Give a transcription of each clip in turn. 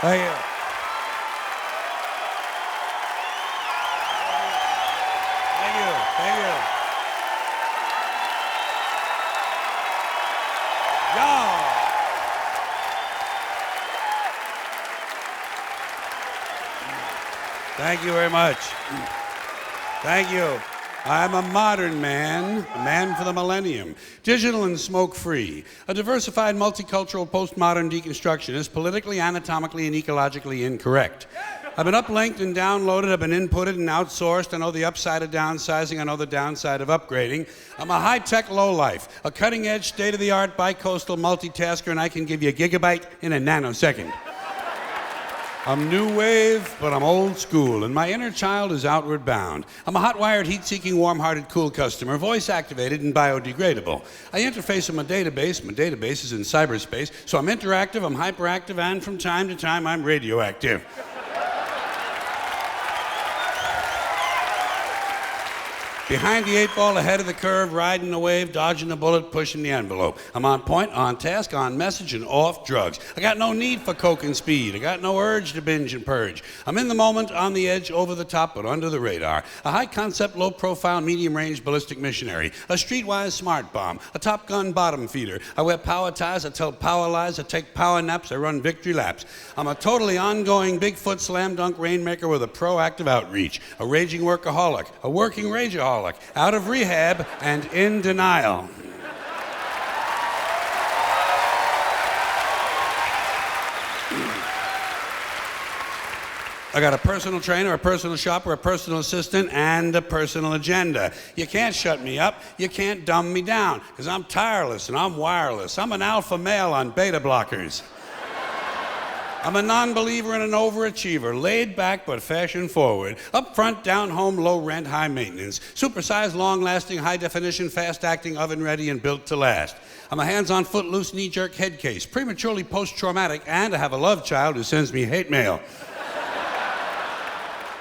Thank you. Thank you. Thank you. Yeah. Thank you very much. Thank you. I'm a modern man, a man for the millennium, digital and smoke-free, a diversified, multicultural, postmodern deconstructionist, politically, anatomically, and ecologically incorrect. I've been uplinked and downloaded, I've been inputted and outsourced. I know the upside of downsizing, I know the downside of upgrading. I'm a high-tech lowlife, a cutting-edge, state-of-the-art, bicoastal multitasker, and I can give you a gigabyte in a nanosecond. I'm new wave, but I'm old school, and my inner child is outward bound. I'm a hot-wired, heat-seeking, warm-hearted, cool customer, voice-activated and biodegradable. I interface with my database is in cyberspace, so I'm interactive, I'm hyperactive, and from time to time, I'm radioactive. Behind the eight ball, ahead of the curve, riding the wave, dodging the bullet, pushing the envelope. I'm on point, on task, on message, and off drugs. I got no need for coke and speed. I got no urge to binge and purge. I'm in the moment, on the edge, over the top, but under the radar. A high-concept, low-profile, medium-range ballistic missionary. A streetwise smart bomb. A Top Gun bottom feeder. I wear power ties, I tell power lies, I take power naps, I run victory laps. I'm a totally ongoing Bigfoot slam dunk rainmaker with a proactive outreach. A raging workaholic. A working rageaholic. Out of rehab and in denial. I got a personal trainer, a personal shopper, a personal assistant, and a personal agenda. You can't shut me up. You can't dumb me down, because I'm tireless and I'm wireless. I'm an alpha male on beta blockers. I'm a non-believer and an overachiever, laid back but fashion forward, up front, down home, low rent, high maintenance, supersized, long-lasting, high-definition, fast-acting, oven-ready, and built to last. I'm a hands-on, foot-loose, knee-jerk head case, prematurely post-traumatic, and I have a love child who sends me hate mail.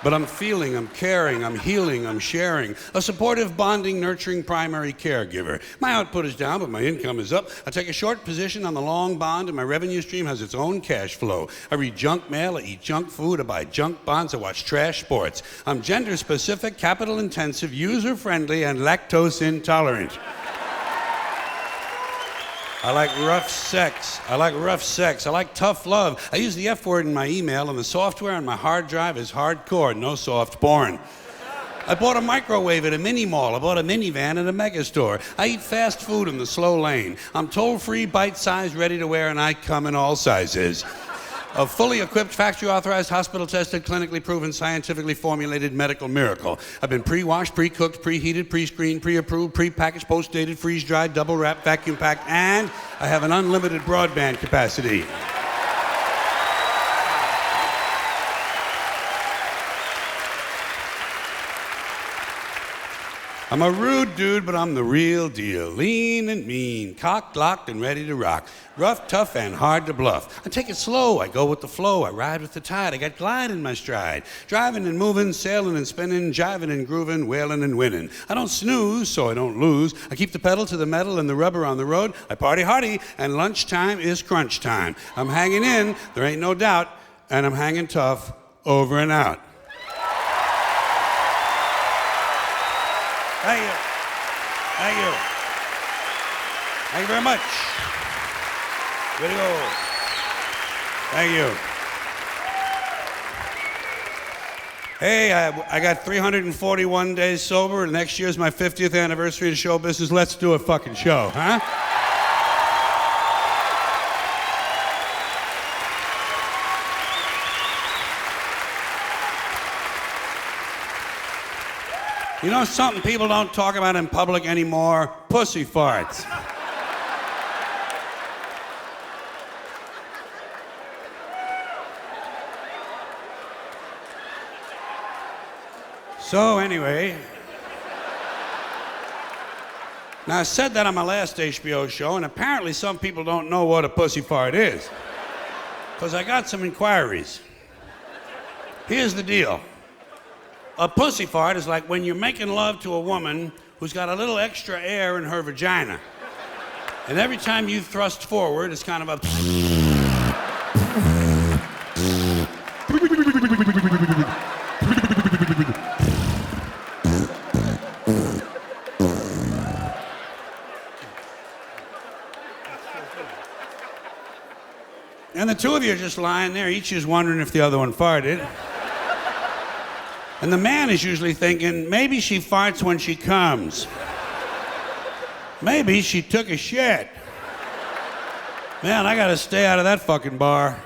But I'm feeling, I'm caring, I'm healing, I'm sharing. A supportive, bonding, nurturing primary caregiver. My output is down, but my income is up. I take a short position on the long bond, and my revenue stream has its own cash flow. I read junk mail, I eat junk food, I buy junk bonds, I watch trash sports. I'm gender-specific, capital-intensive, user-friendly, and lactose-intolerant. I like rough sex. I like tough love. I use the F word in my email, and the software on my hard drive is hardcore, no soft porn. I bought a microwave at a mini mall. I bought a minivan at a mega store. I eat fast food in the slow lane. I'm toll-free, bite-sized, ready to wear, and I come in all sizes. A fully equipped, factory-authorized, hospital-tested, clinically proven, scientifically formulated medical miracle. I've been pre-washed, pre-cooked, preheated, pre-screened, pre-approved, pre-packaged, post-dated, freeze-dried, double-wrapped, vacuum-packed, and I have an unlimited broadband capacity. I'm a rude dude, but I'm the real deal. Lean and mean, cocked, locked, and ready to rock. Rough, tough, and hard to bluff. I take it slow, I go with the flow, I ride with the tide, I got glide in my stride. Driving and moving, sailing and spinning, jiving and grooving, wailing and winning. I don't snooze, so I don't lose. I keep the pedal to the metal and the rubber on the road. I party hardy, and lunchtime is crunch time. I'm hanging in, there ain't no doubt, and I'm hanging tough, over and out. Thank you. Thank you. Thank you very much. Way to go. Thank you. Hey, I got 341 days sober, and next year's my 50th anniversary of show business. Let's do a fucking show, huh? You know something people don't talk about in public anymore? Pussy farts. So anyway, now I said that on my last HBO show, and apparently some people don't know what a pussy fart is, because I got some inquiries. Here's the deal. A pussy fart is like when you're making love to a woman who's got a little extra air in her vagina. And every time you thrust forward, it's kind of a... two of you are just lying there, each is wondering if the other one farted. And the man is usually thinking, maybe she farts when she comes. Maybe she took a shit. Man, I gotta stay out of that fucking bar.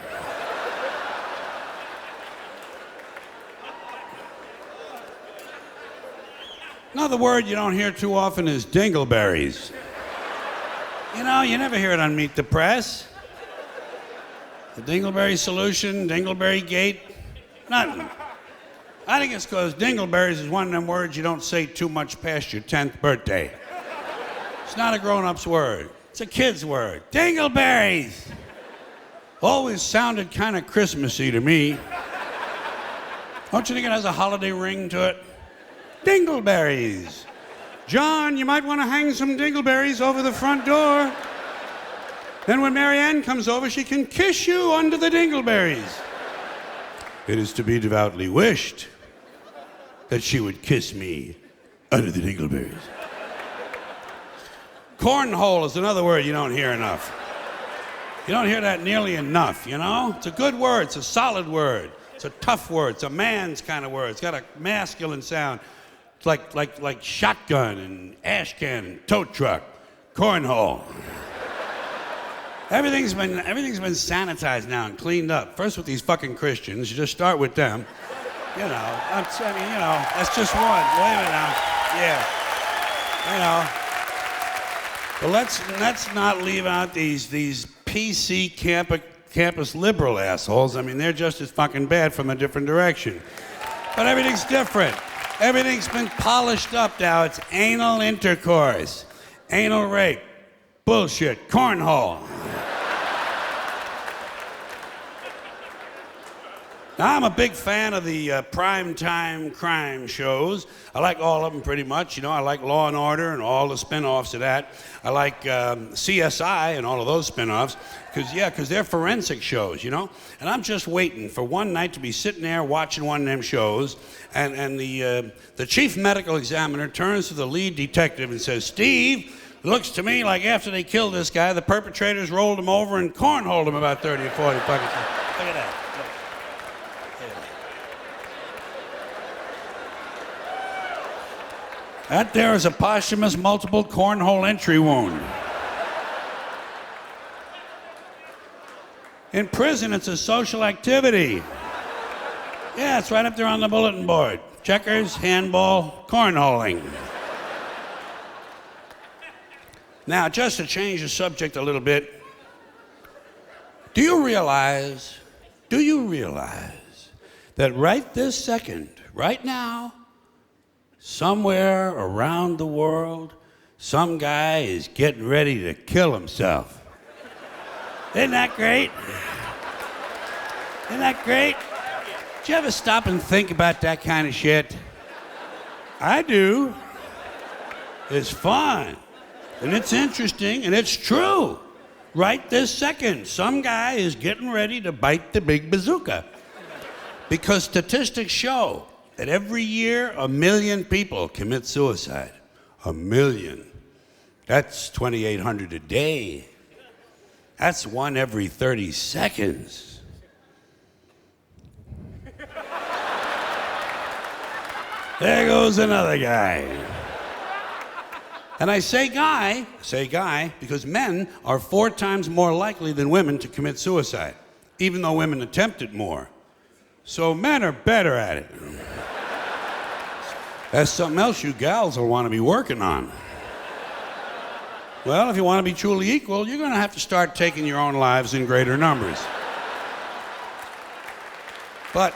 Another word you don't hear too often is dingleberries. You know, you never hear it on Meet the Press. The dingleberry solution, dingleberry gate, nothing. I think it's because dingleberries is one of them words you don't say too much past your 10th birthday. It's not a grown-up's word. It's a kid's word. Dingleberries! Always sounded kind of Christmassy to me. Don't you think it has a holiday ring to it? Dingleberries. John, you might want to hang some dingleberries over the front door. Then when Mary Ann comes over, she can kiss you under the dingleberries. It is to be devoutly wished that she would kiss me under the dingleberries. Cornhole is another word you don't hear enough. You don't hear that nearly enough, you know? It's a good word. It's a solid word. It's a tough word. It's a man's kind of word. It's got a masculine sound. It's like shotgun and ash can and tow truck. Cornhole. Everything's been sanitized now and cleaned up. First with these fucking Christians. You just start with them. You know, that's just one. Wait a minute now. Yeah. You know. But let's not leave out these PC campus liberal assholes. I mean, they're just as fucking bad from a different direction. But everything's different. Everything's been polished up now. It's anal intercourse, anal rape, bullshit, cornhole. Now, I'm a big fan of the primetime crime shows. I like all of them pretty much. You know, I like Law and Order and all the spin-offs of that. I like CSI and all of those spin-offs because they're forensic shows, you know? And I'm just waiting for one night to be sitting there watching one of them shows and the chief medical examiner turns to the lead detective and says, Steve, looks to me like after they killed this guy, the perpetrators rolled him over and cornholed him about 30 or 40 fucking times. Look at that. That there is a posthumous multiple cornhole entry wound. In prison, it's a social activity. Yeah, it's right up there on the bulletin board. Checkers, handball, cornholing. Now, just to change the subject a little bit, do you realize that right this second, right now, somewhere around the world, some guy is getting ready to kill himself. Isn't that great? Isn't that great? Did you ever stop and think about that kind of shit? I do. It's fun. And it's interesting, and it's true. Right this second, some guy is getting ready to bite the big bazooka. Because statistics show that every year, 1 million people commit suicide. 1 million. That's 2,800 a day. That's one every 30 seconds. There goes another guy. And I say guy, because men are 4 times more likely than women to commit suicide, even though women attempt it more. So men are better at it. That's something else you gals will want to be working on. Well, if you want to be truly equal, you're going to have to start taking your own lives in greater numbers. But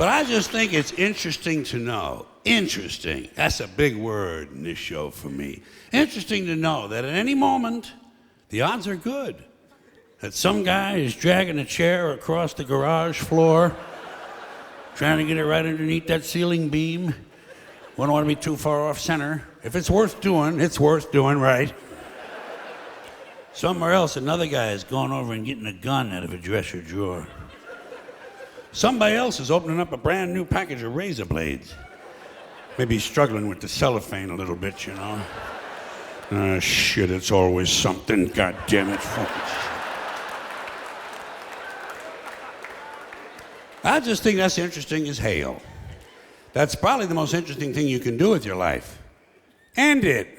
I just think it's interesting to know. Interesting. That's a big word in this show for me. Interesting to know that at any moment, the odds are good that some guy is dragging a chair across the garage floor, trying to get it right underneath that ceiling beam. Wouldn't want to be too far off center. If it's worth doing, it's worth doing right. Somewhere else, another guy is going over and getting a gun out of a dresser drawer. Somebody else is opening up a brand new package of razor blades. Maybe he's struggling with the cellophane a little bit, you know. Shit, it's always something. God damn it. Fucking shit. I just think that's interesting as hell. That's probably the most interesting thing you can do with your life. End it.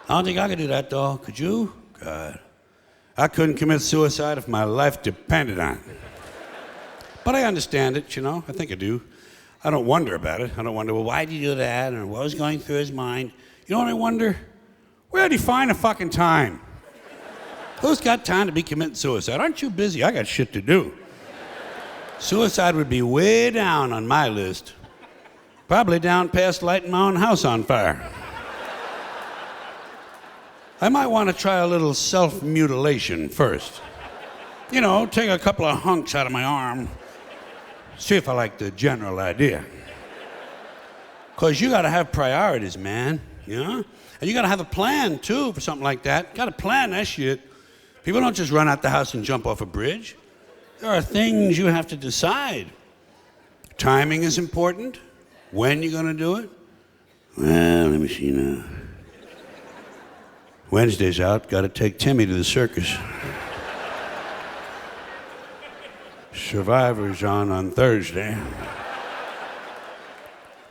I don't think I could do that, though. Could you? God. I couldn't commit suicide if my life depended on it. But I understand it, you know. I think I do. I don't wonder about it. I don't wonder, well, why did he do that? Or what was going through his mind? You know what I wonder? Where did he find the fucking time? Who's got time to be committing suicide? Aren't you busy? I got shit to do. Suicide would be way down on my list. Probably down past lighting my own house on fire. I might want to try a little self-mutilation first. You know, take a couple of hunks out of my arm. See if I like the general idea. Because you got to have priorities, man. You know? And you got to have a plan, too, for something like that. Got to plan that shit. People don't just run out the house and jump off a bridge. There are things you have to decide. Timing is important. When you're going to do it. Well, let me see now. Wednesday's out. Got to take Timmy to the circus. Survivor's on Thursday.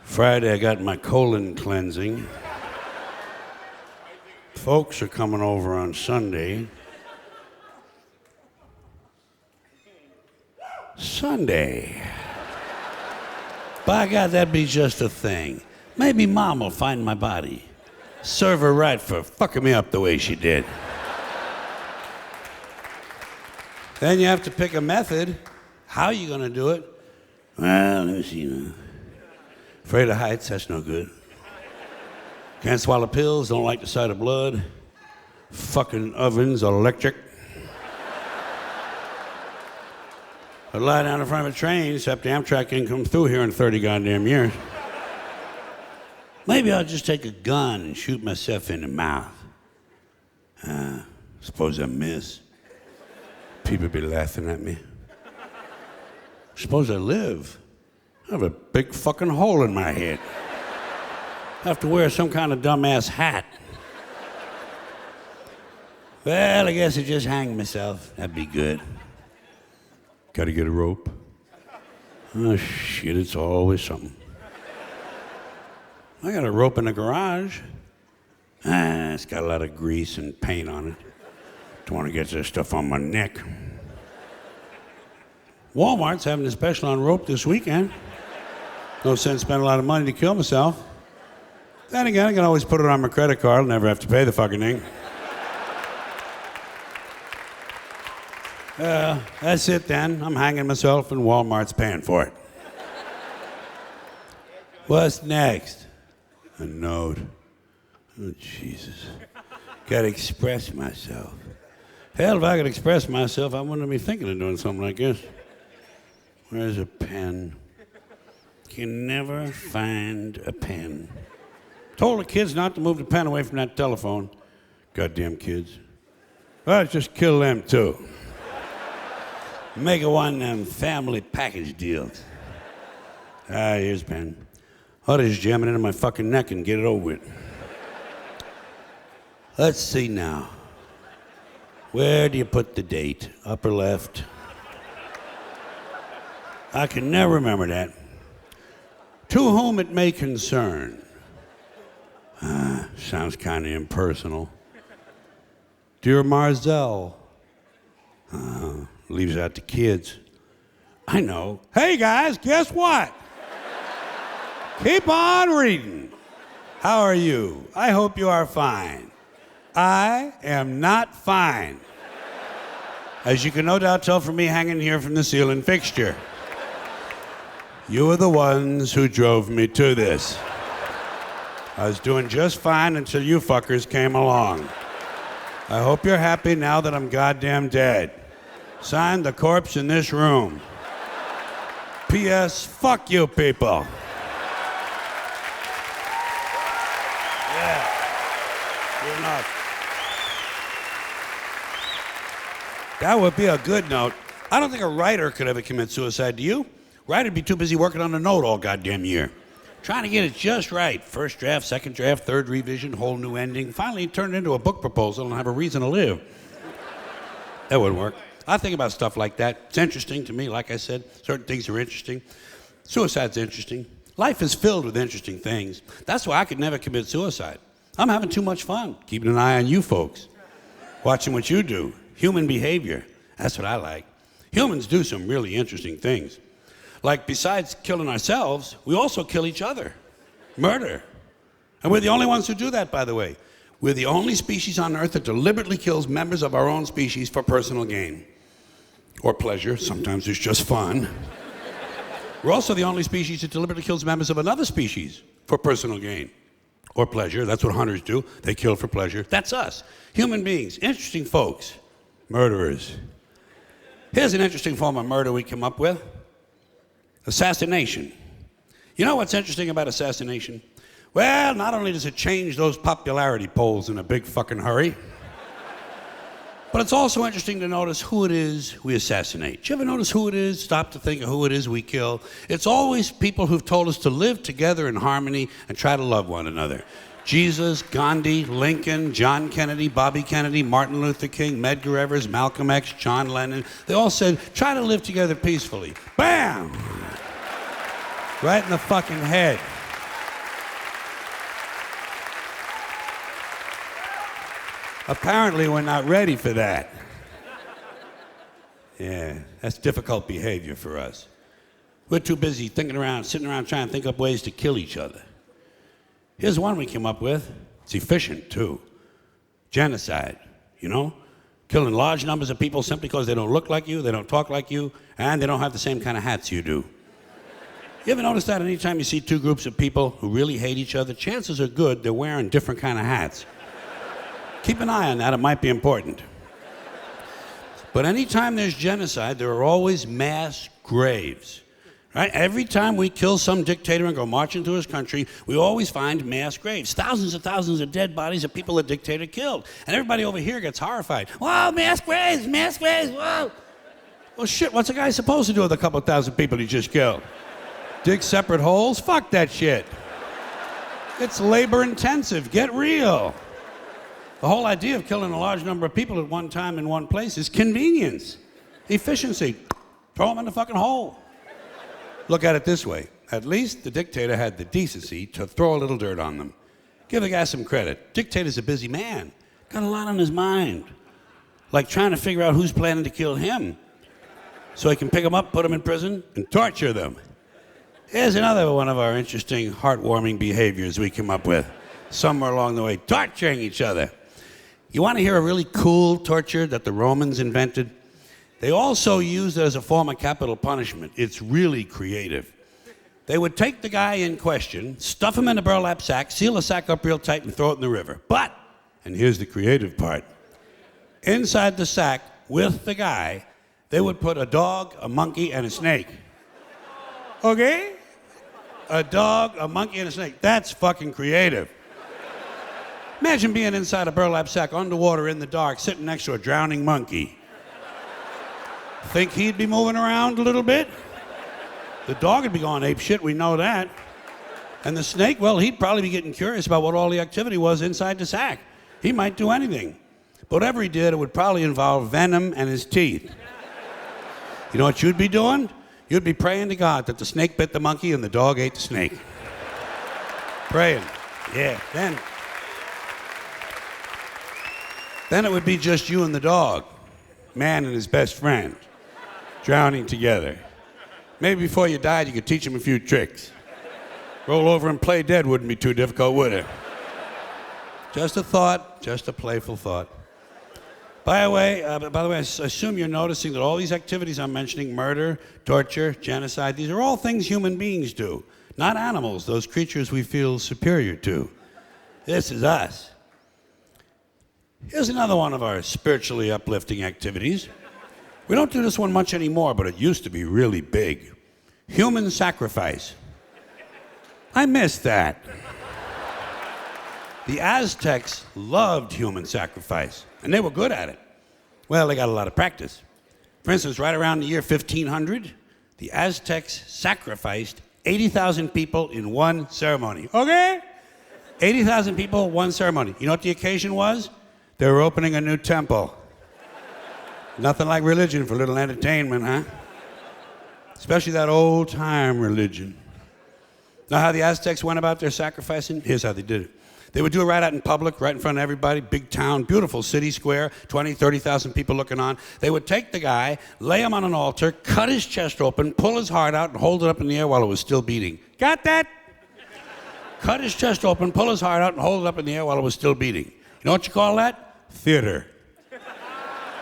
Friday, I got my colon cleansing. Folks are coming over on Sunday. Sunday. By God, that'd be just a thing. Maybe Mom will find my body. Serve her right for fucking me up the way she did. Then you have to pick a method. How are you going to do it? Well, let me see now. Afraid of heights, that's no good. Can't swallow pills, don't like the sight of blood. Fucking ovens, electric. I'd lie down in front of a train, except the Amtrak ain't come through here in 30 goddamn years. Maybe I'll just take a gun and shoot myself in the mouth. Suppose I miss. People be laughing at me. Suppose I live. I have a big fucking hole in my head. I have to wear some kind of dumbass hat. Well, I guess I just hang myself. That'd be good. Gotta get a rope. Oh, shit, it's always something. I got a rope in the garage. It's got a lot of grease and paint on it. Don't want to get this stuff on my neck. Walmart's having a special on rope this weekend. No sense spending a lot of money to kill myself. Then again, I can always put it on my credit card. I'll never have to pay the fucking thing. That's it then. I'm hanging myself and Walmart's paying for it. What's next? A note. Oh, Jesus. Gotta express myself. Hell, if I could express myself, I wouldn't be thinking of doing something like this. Where's a pen? Can never find a pen. Told the kids not to move the pen away from that telephone. Goddamn kids. Well, just kill them too. Make it one of them family package deals. Here's a pen. I'll just jam it into my fucking neck and get it over with. Let's see now. Where do you put the date? Upper left? I can never remember that. To whom it may concern. Sounds kind of impersonal. Dear Marzell. Leaves out the kids. I know. Hey guys, guess what? Keep on reading. How are you? I hope you are fine. I am not fine. As you can no doubt tell from me hanging here from the ceiling fixture. You are the ones who drove me to this. I was doing just fine until you fuckers came along. I hope you're happy now that I'm goddamn dead. Signed, the corpse in this room. P.S. Fuck you people. Yeah. Good enough. That would be a good note. I don't think a writer could ever commit suicide, do you? Writer'd be too busy working on a note all goddamn year. Trying to get it just right. First draft, second draft, third revision, whole new ending. Finally, it turned into a book proposal and have a reason to live. That wouldn't work. I think about stuff like that. It's interesting to me, like I said. Certain things are interesting. Suicide's interesting. Life is filled with interesting things. That's why I could never commit suicide. I'm having too much fun, keeping an eye on you folks, watching what you do. Human behavior. That's what I like. Humans do some really interesting things. Like, besides killing ourselves, we also kill each other. Murder. And we're the only ones who do that, by the way. We're the only species on Earth that deliberately kills members of our own species for personal gain. Or pleasure. Sometimes it's just fun. We're also the only species that deliberately kills members of another species for personal gain. Or pleasure. That's what hunters do. They kill for pleasure. That's us. Human beings. Interesting folks. Murderers. Here's an interesting form of murder we come up with. Assassination. You know what's interesting about assassination? Well, not only does it change those popularity polls in a big fucking hurry, but it's also interesting to notice who it is we assassinate. Do you ever notice who it is? Stop to think of who it is we kill. It's always people who've told us to live together in harmony and try to love one another. Jesus, Gandhi, Lincoln, John Kennedy, Bobby Kennedy, Martin Luther King, Medgar Evers, Malcolm X, John Lennon. They all said, try to live together peacefully. Bam! Right in the fucking head. Apparently, we're not ready for that. Yeah, that's difficult behavior for us. We're too busy sitting around trying to think up ways to kill each other. Here's one we came up with. It's efficient, too. Genocide, you know? Killing large numbers of people simply because they don't look like you, they don't talk like you, and they don't have the same kind of hats you do. You ever notice that anytime you see two groups of people who really hate each other, chances are good they're wearing different kind of hats. Keep an eye on that, it might be important. But anytime there's genocide, there are always mass graves. Right? Every time we kill some dictator and go march into his country, we always find mass graves. Thousands of dead bodies of people the dictator killed. And everybody over here gets horrified. Whoa, mass graves, whoa. Well, shit, what's a guy supposed to do with a couple thousand people he just killed? Dig separate holes? Fuck that shit. It's labor intensive. Get real. The whole idea of killing a large number of people at one time in one place is convenience, efficiency. Throw them in the fucking hole. Look at it this way. At least the dictator had the decency to throw a little dirt on them. Give the guy some credit. Dictator's a busy man. Got a lot on his mind. Like trying to figure out who's planning to kill him. So he can pick them up, put them in prison, and torture them. Here's another one of our interesting, heartwarming behaviors we come up with. Somewhere along the way, torturing each other. You want to hear a really cool torture that the Romans invented? They also used it as a form of capital punishment. It's really creative. They would take the guy in question, stuff him in a burlap sack, seal the sack up real tight, and throw it in the river. But, and here's the creative part, inside the sack with the guy, they would put a dog, a monkey, and a snake. Okay? A dog, a monkey, and a snake. That's fucking creative. Imagine being inside a burlap sack, underwater in the dark, sitting next to a drowning monkey. Think he'd be moving around a little bit? The dog would be going ape shit, we know that. And the snake, well, he'd probably be getting curious about what all the activity was inside the sack. He might do anything. But whatever he did, it would probably involve venom and his teeth. You know what you'd be doing? You'd be praying to God that the snake bit the monkey and the dog ate the snake. Praying. Yeah. Then it would be just you and the dog. Man and his best friend. Drowning together. Maybe before you died, you could teach him a few tricks. Roll over and play dead wouldn't be too difficult, would it? Just a thought, just a playful thought. By the way, I assume you're noticing that all these activities I'm mentioning, murder, torture, genocide, these are all things human beings do, not animals, those creatures we feel superior to. This is us. Here's another one of our spiritually uplifting activities. We don't do this one much anymore, but it used to be really big. Human sacrifice. I miss that. The Aztecs loved human sacrifice, and they were good at it. Well, they got a lot of practice. For instance, right around the year 1500, the Aztecs sacrificed 80,000 people in one ceremony. Okay? 80,000 people, one ceremony. You know what the occasion was? They were opening a new temple. Nothing like religion for a little entertainment, huh? Especially that old-time religion. Know how the Aztecs went about their sacrificing? Here's how they did it. They would do it right out in public, right in front of everybody, big town, beautiful city square, 20, 30,000 people looking on. They would take the guy, lay him on an altar, cut his chest open, pull his heart out, and hold it up in the air while it was still beating. Got that? Cut his chest open, pull his heart out, and hold it up in the air while it was still beating. You know what you call that? Theater.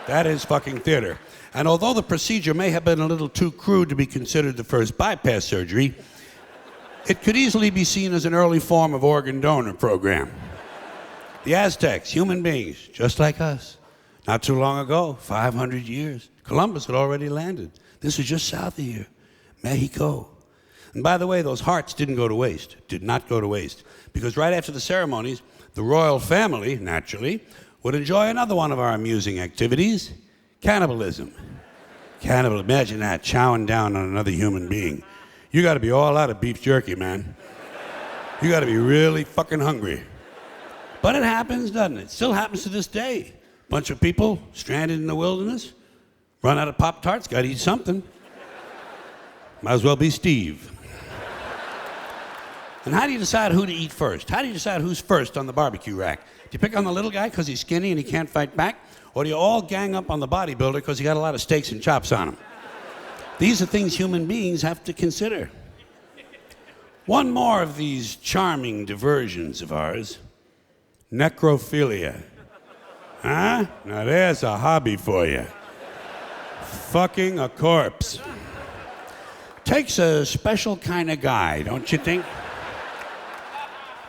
That is fucking theater. And although the procedure may have been a little too crude to be considered the first bypass surgery, it could easily be seen as an early form of organ donor program. The Aztecs, human beings, just like us. Not too long ago, 500 years, Columbus had already landed. This was just south of here, Mexico. And by the way, those hearts didn't go to waste, did not go to waste. Because right after the ceremonies, the royal family, naturally, would enjoy another one of our amusing activities, cannibalism. Imagine that, chowing down on another human being. You gotta be all out of beef jerky, man. You gotta be really fucking hungry. But it happens, doesn't it? It still happens to this day. Bunch of people stranded in the wilderness, run out of Pop-Tarts, gotta eat something. Might as well be Steve. And how do you decide who to eat first? How do you decide who's first on the barbecue rack? Do you pick on the little guy because he's skinny and he can't fight back? Or do you all gang up on the bodybuilder because he got a lot of steaks and chops on him? These are things human beings have to consider. One more of these charming diversions of ours, necrophilia. Huh? Now there's a hobby for you. Fucking a corpse. Takes a special kind of guy, don't you think?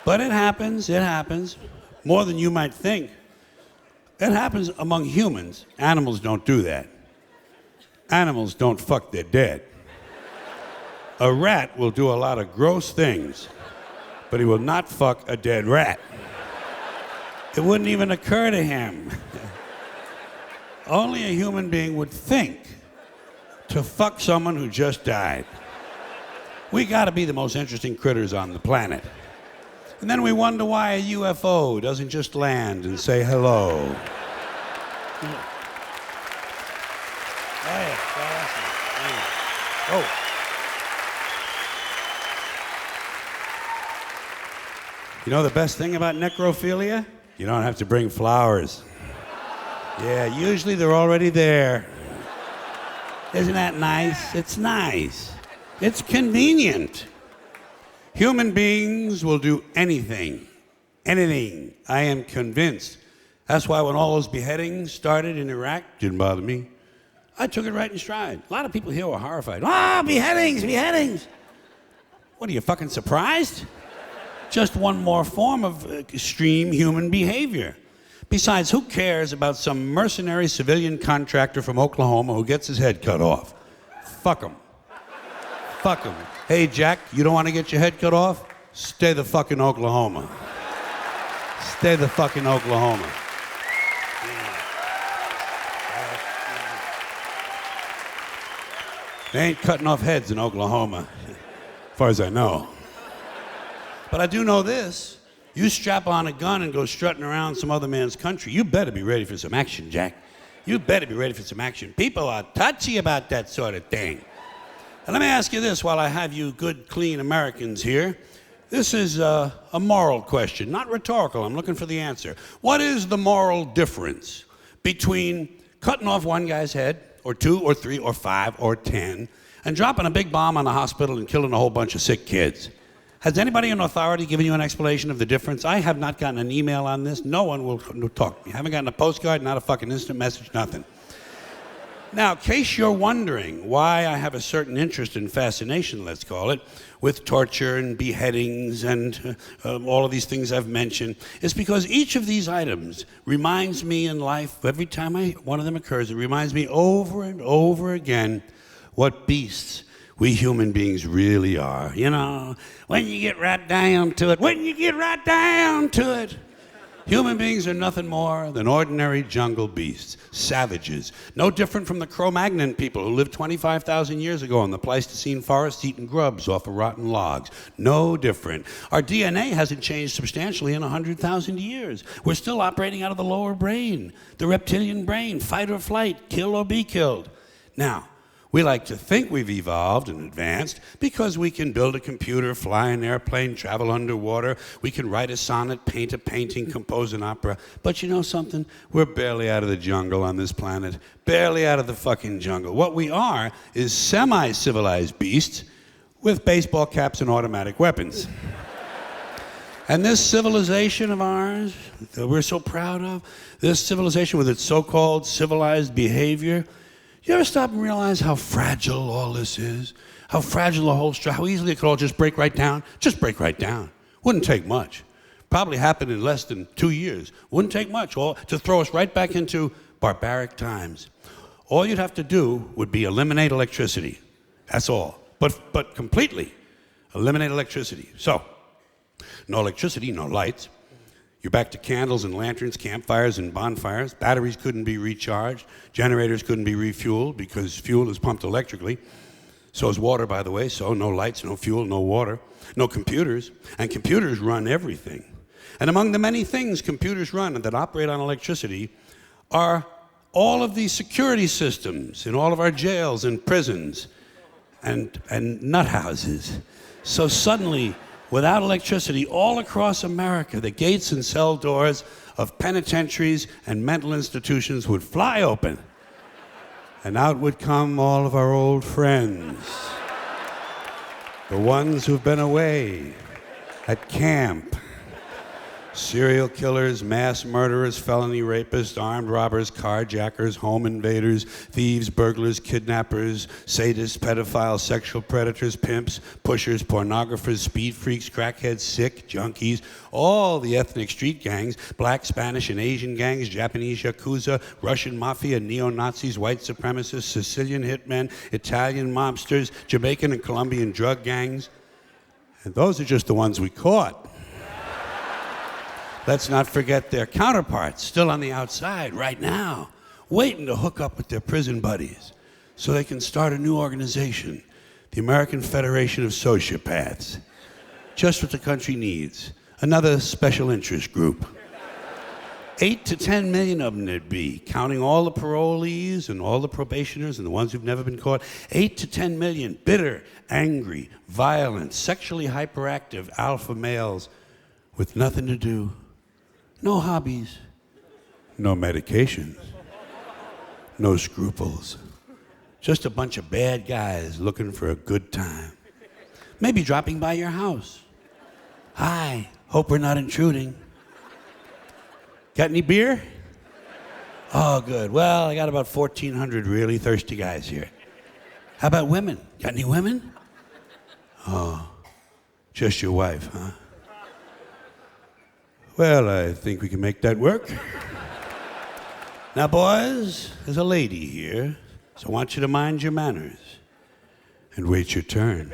But it happens, more than you might think. It happens among humans. Animals don't do that. Animals don't fuck their dead. A rat will do a lot of gross things, but he will not fuck a dead rat. It wouldn't even occur to him. Only a human being would think to fuck someone who just died. We gotta be the most interesting critters on the planet. And then we wonder why a UFO doesn't just land and say hello. Hey, oh. You know the best thing about necrophilia? You don't have to bring flowers. Yeah, usually they're already there. Isn't that nice? It's nice. It's convenient. Human beings will do anything. Anything. I am convinced. That's why when all those beheadings started in Iraq, didn't bother me. I took it right in stride. A lot of people here were horrified. Ah, beheadings, beheadings. What are you, fucking surprised? Just one more form of extreme human behavior. Besides, who cares about some mercenary civilian contractor from Oklahoma who gets his head cut off? Fuck him. Fuck him. Hey, Jack, you don't want to get your head cut off? Stay the fuck in Oklahoma. Stay the fuck in Oklahoma. They ain't cutting off heads in Oklahoma, as far as I know. But I do know this. You strap on a gun and go strutting around some other man's country, you better be ready for some action, Jack. You better be ready for some action. People are touchy about that sort of thing. And let me ask you this while I have you good, clean Americans here. This is a moral question, not rhetorical. I'm looking for the answer. What is the moral difference between cutting off one guy's head, or 2, or 3, or 5, or 10, and dropping a big bomb on a hospital and killing a whole bunch of sick kids? Has anybody in authority given you an explanation of the difference? I have not gotten an email on this. No one will talk to me. I haven't gotten a postcard, not a fucking instant message, nothing. Now, in case you're wondering why I have a certain interest and fascination, let's call it, with torture and beheadings and all of these things I've mentioned, it's because each of these items reminds me in life, every time one of them occurs, it reminds me over and over again what beasts we human beings really are. You know, when you get right down to it, Human beings are nothing more than ordinary jungle beasts, savages, no different from the Cro-Magnon people who lived 25,000 years ago in the Pleistocene forest eating grubs off of rotten logs. No different. Our DNA hasn't changed substantially in 100,000 years. We're still operating out of the lower brain, the reptilian brain, fight or flight, kill or be killed. Now, we like to think we've evolved and advanced because we can build a computer, fly an airplane, travel underwater. We can write a sonnet, paint a painting, compose an opera. But you know something? We're barely out of the jungle on this planet. Barely out of the fucking jungle. What we are is semi-civilized beasts with baseball caps and automatic weapons. And this civilization of ours that we're so proud of, this civilization with its so-called civilized behavior, you ever stop and realize how fragile all this is? How fragile the whole structure, how easily it could all just break right down? Just break right down. Wouldn't take much. Probably happen in less than 2 years. Wouldn't take much to throw us right back into barbaric times. All you'd have to do would be eliminate electricity. That's all. But completely eliminate electricity. So, no electricity, no lights. You're back to candles and lanterns, campfires and bonfires. Batteries couldn't be recharged. Generators couldn't be refueled because fuel is pumped electrically. So is water, by the way. So no lights, no fuel, no water, no computers. And computers run everything. And among the many things computers run that operate on electricity are all of these security systems in all of our jails and prisons and nut houses. So suddenly, without electricity, all across America, the gates and cell doors of penitentiaries and mental institutions would fly open. And out would come all of our old friends. The ones who've been away at camp. Serial killers, mass murderers, felony rapists, armed robbers, carjackers, home invaders, thieves, burglars, kidnappers, sadists, pedophiles, sexual predators, pimps, pushers, pornographers, speed freaks, crackheads, sick, junkies, all the ethnic street gangs, black, Spanish, and Asian gangs, Japanese yakuza, Russian mafia, neo-Nazis, white supremacists, Sicilian hitmen, Italian mobsters, Jamaican and Colombian drug gangs. And those are just the ones we caught. Let's not forget their counterparts, still on the outside right now, waiting to hook up with their prison buddies so they can start a new organization, the American Federation of Sociopaths. Just what the country needs, another special interest group. 8 to 10 million of them there'd be, counting all the parolees and all the probationers and the ones who've never been caught. 8 to 10 million bitter, angry, violent, sexually hyperactive alpha males with nothing to do. No hobbies, no medications, no scruples. Just a bunch of bad guys looking for a good time. Maybe dropping by your house. Hi, hope we're not intruding. Got any beer? Oh, good. Well, I got about 1,400 really thirsty guys here. How about women? Got any women? Oh, just your wife, huh? Well, I think we can make that work. Now, boys, there's a lady here, so I want you to mind your manners and wait your turn.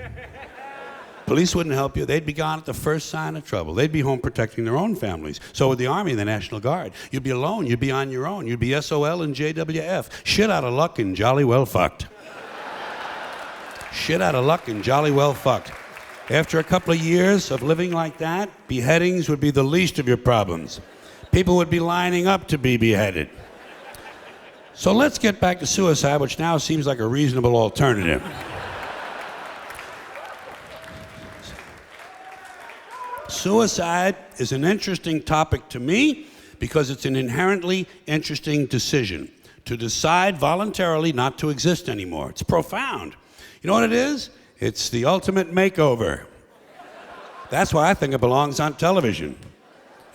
Police wouldn't help you. They'd be gone at the first sign of trouble. They'd be home protecting their own families. So would the Army and the National Guard. You'd be alone. You'd be on your own. You'd be SOL and JWF. Shit out of luck and jolly well fucked. Shit out of luck and jolly well fucked. After a couple of years of living like that, beheadings would be the least of your problems. People would be lining up to be beheaded. So let's get back to suicide, which now seems like a reasonable alternative. Suicide is an interesting topic to me because it's an inherently interesting decision. To decide voluntarily not to exist anymore. It's profound. You know what it is? It's the ultimate makeover. That's why I think it belongs on television.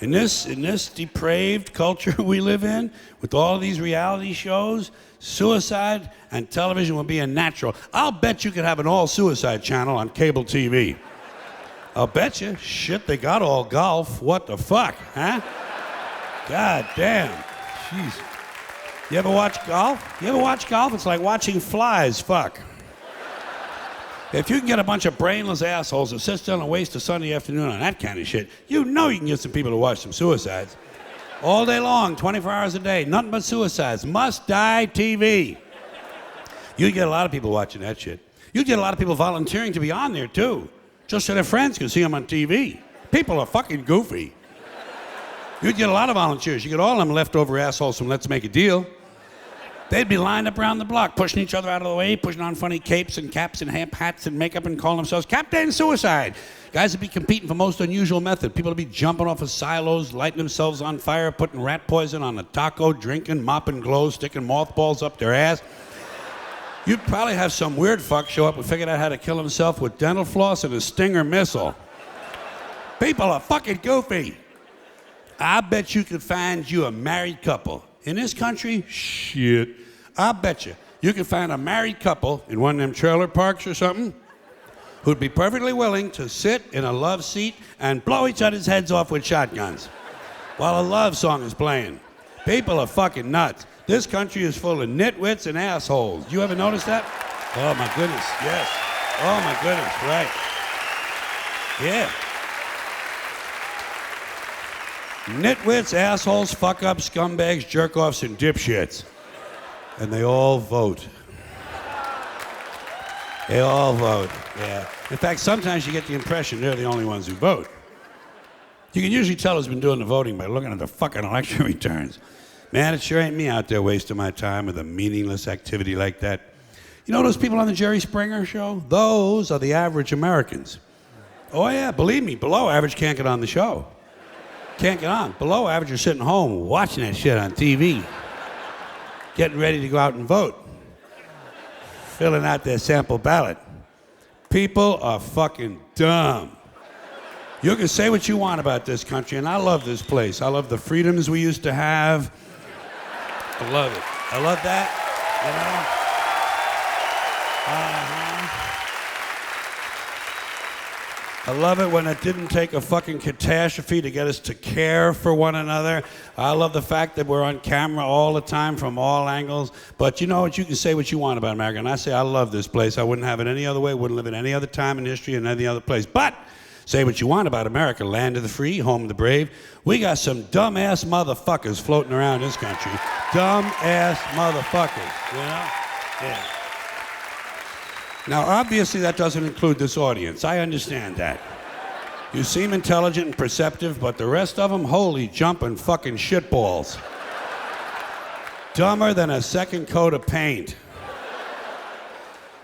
In this depraved culture we live in, with all of these reality shows, suicide and television will be a natural. I'll bet you could have an all-suicide channel on cable TV. I'll bet you. Shit, they got all golf. What the fuck, huh? God damn. Jeez. You ever watch golf? You ever watch golf? It's like watching flies fuck. If you can get a bunch of brainless assholes to sit still and waste a Sunday afternoon on that kind of shit, you know you can get some people to watch some suicides. All day long, 24 hours a day, nothing but suicides. Must die TV. You'd get a lot of people watching that shit. You'd get a lot of people volunteering to be on there, too, just so their friends could see them on TV. People are fucking goofy. You'd get a lot of volunteers. You get all them leftover assholes from Let's Make a Deal. They'd be lined up around the block, pushing each other out of the way, pushing on funny capes and caps and hats and makeup and calling themselves Captain Suicide. Guys would be competing for most unusual method. People would be jumping off of silos, lighting themselves on fire, putting rat poison on a taco, drinking, mopping glows, sticking mothballs up their ass. You'd probably have some weird fuck show up and figure out how to kill himself with dental floss and a Stinger missile. People are fucking goofy. I bet you could find you a married couple. In this country, shit. I bet you could find a married couple in one of them trailer parks or something who'd be perfectly willing to sit in a love seat and blow each other's heads off with shotguns while a love song is playing. People are fucking nuts. This country is full of nitwits and assholes. You ever notice that? Oh my goodness, yes. Oh my goodness, right. Yeah. Nitwits, assholes, fuck-ups, scumbags, jerk-offs, and dipshits. And they all vote. They all vote, yeah. In fact, sometimes you get the impression they're the only ones who vote. You can usually tell who's been doing the voting by looking at the fucking election returns. Man, it sure ain't me out there wasting my time with a meaningless activity like that. You know those people on the Jerry Springer show? Those are the average Americans. Oh yeah, believe me, below average can't get on the show. Can't get on. Below average are sitting home watching that shit on TV. Getting ready to go out and vote. Filling out their sample ballot. People are fucking dumb. You can say what you want about this country, and I love this place. I love the freedoms we used to have. I love it. I love that, you know? I love it when it didn't take a fucking catastrophe to get us to care for one another. I love the fact that we're on camera all the time from all angles. But you know what? You can say what you want about America. And I say I love this place. I wouldn't have it any other way. Wouldn't live it any other time in history in any other place. But say what you want about America, land of the free, home of the brave. We got some dumb-ass motherfuckers floating around this country. Dumb-ass motherfuckers, you know? Yeah. Now, obviously, that doesn't include this audience. I understand that. You seem intelligent and perceptive, but the rest of them, holy jumping fucking shitballs. Dumber than a second coat of paint.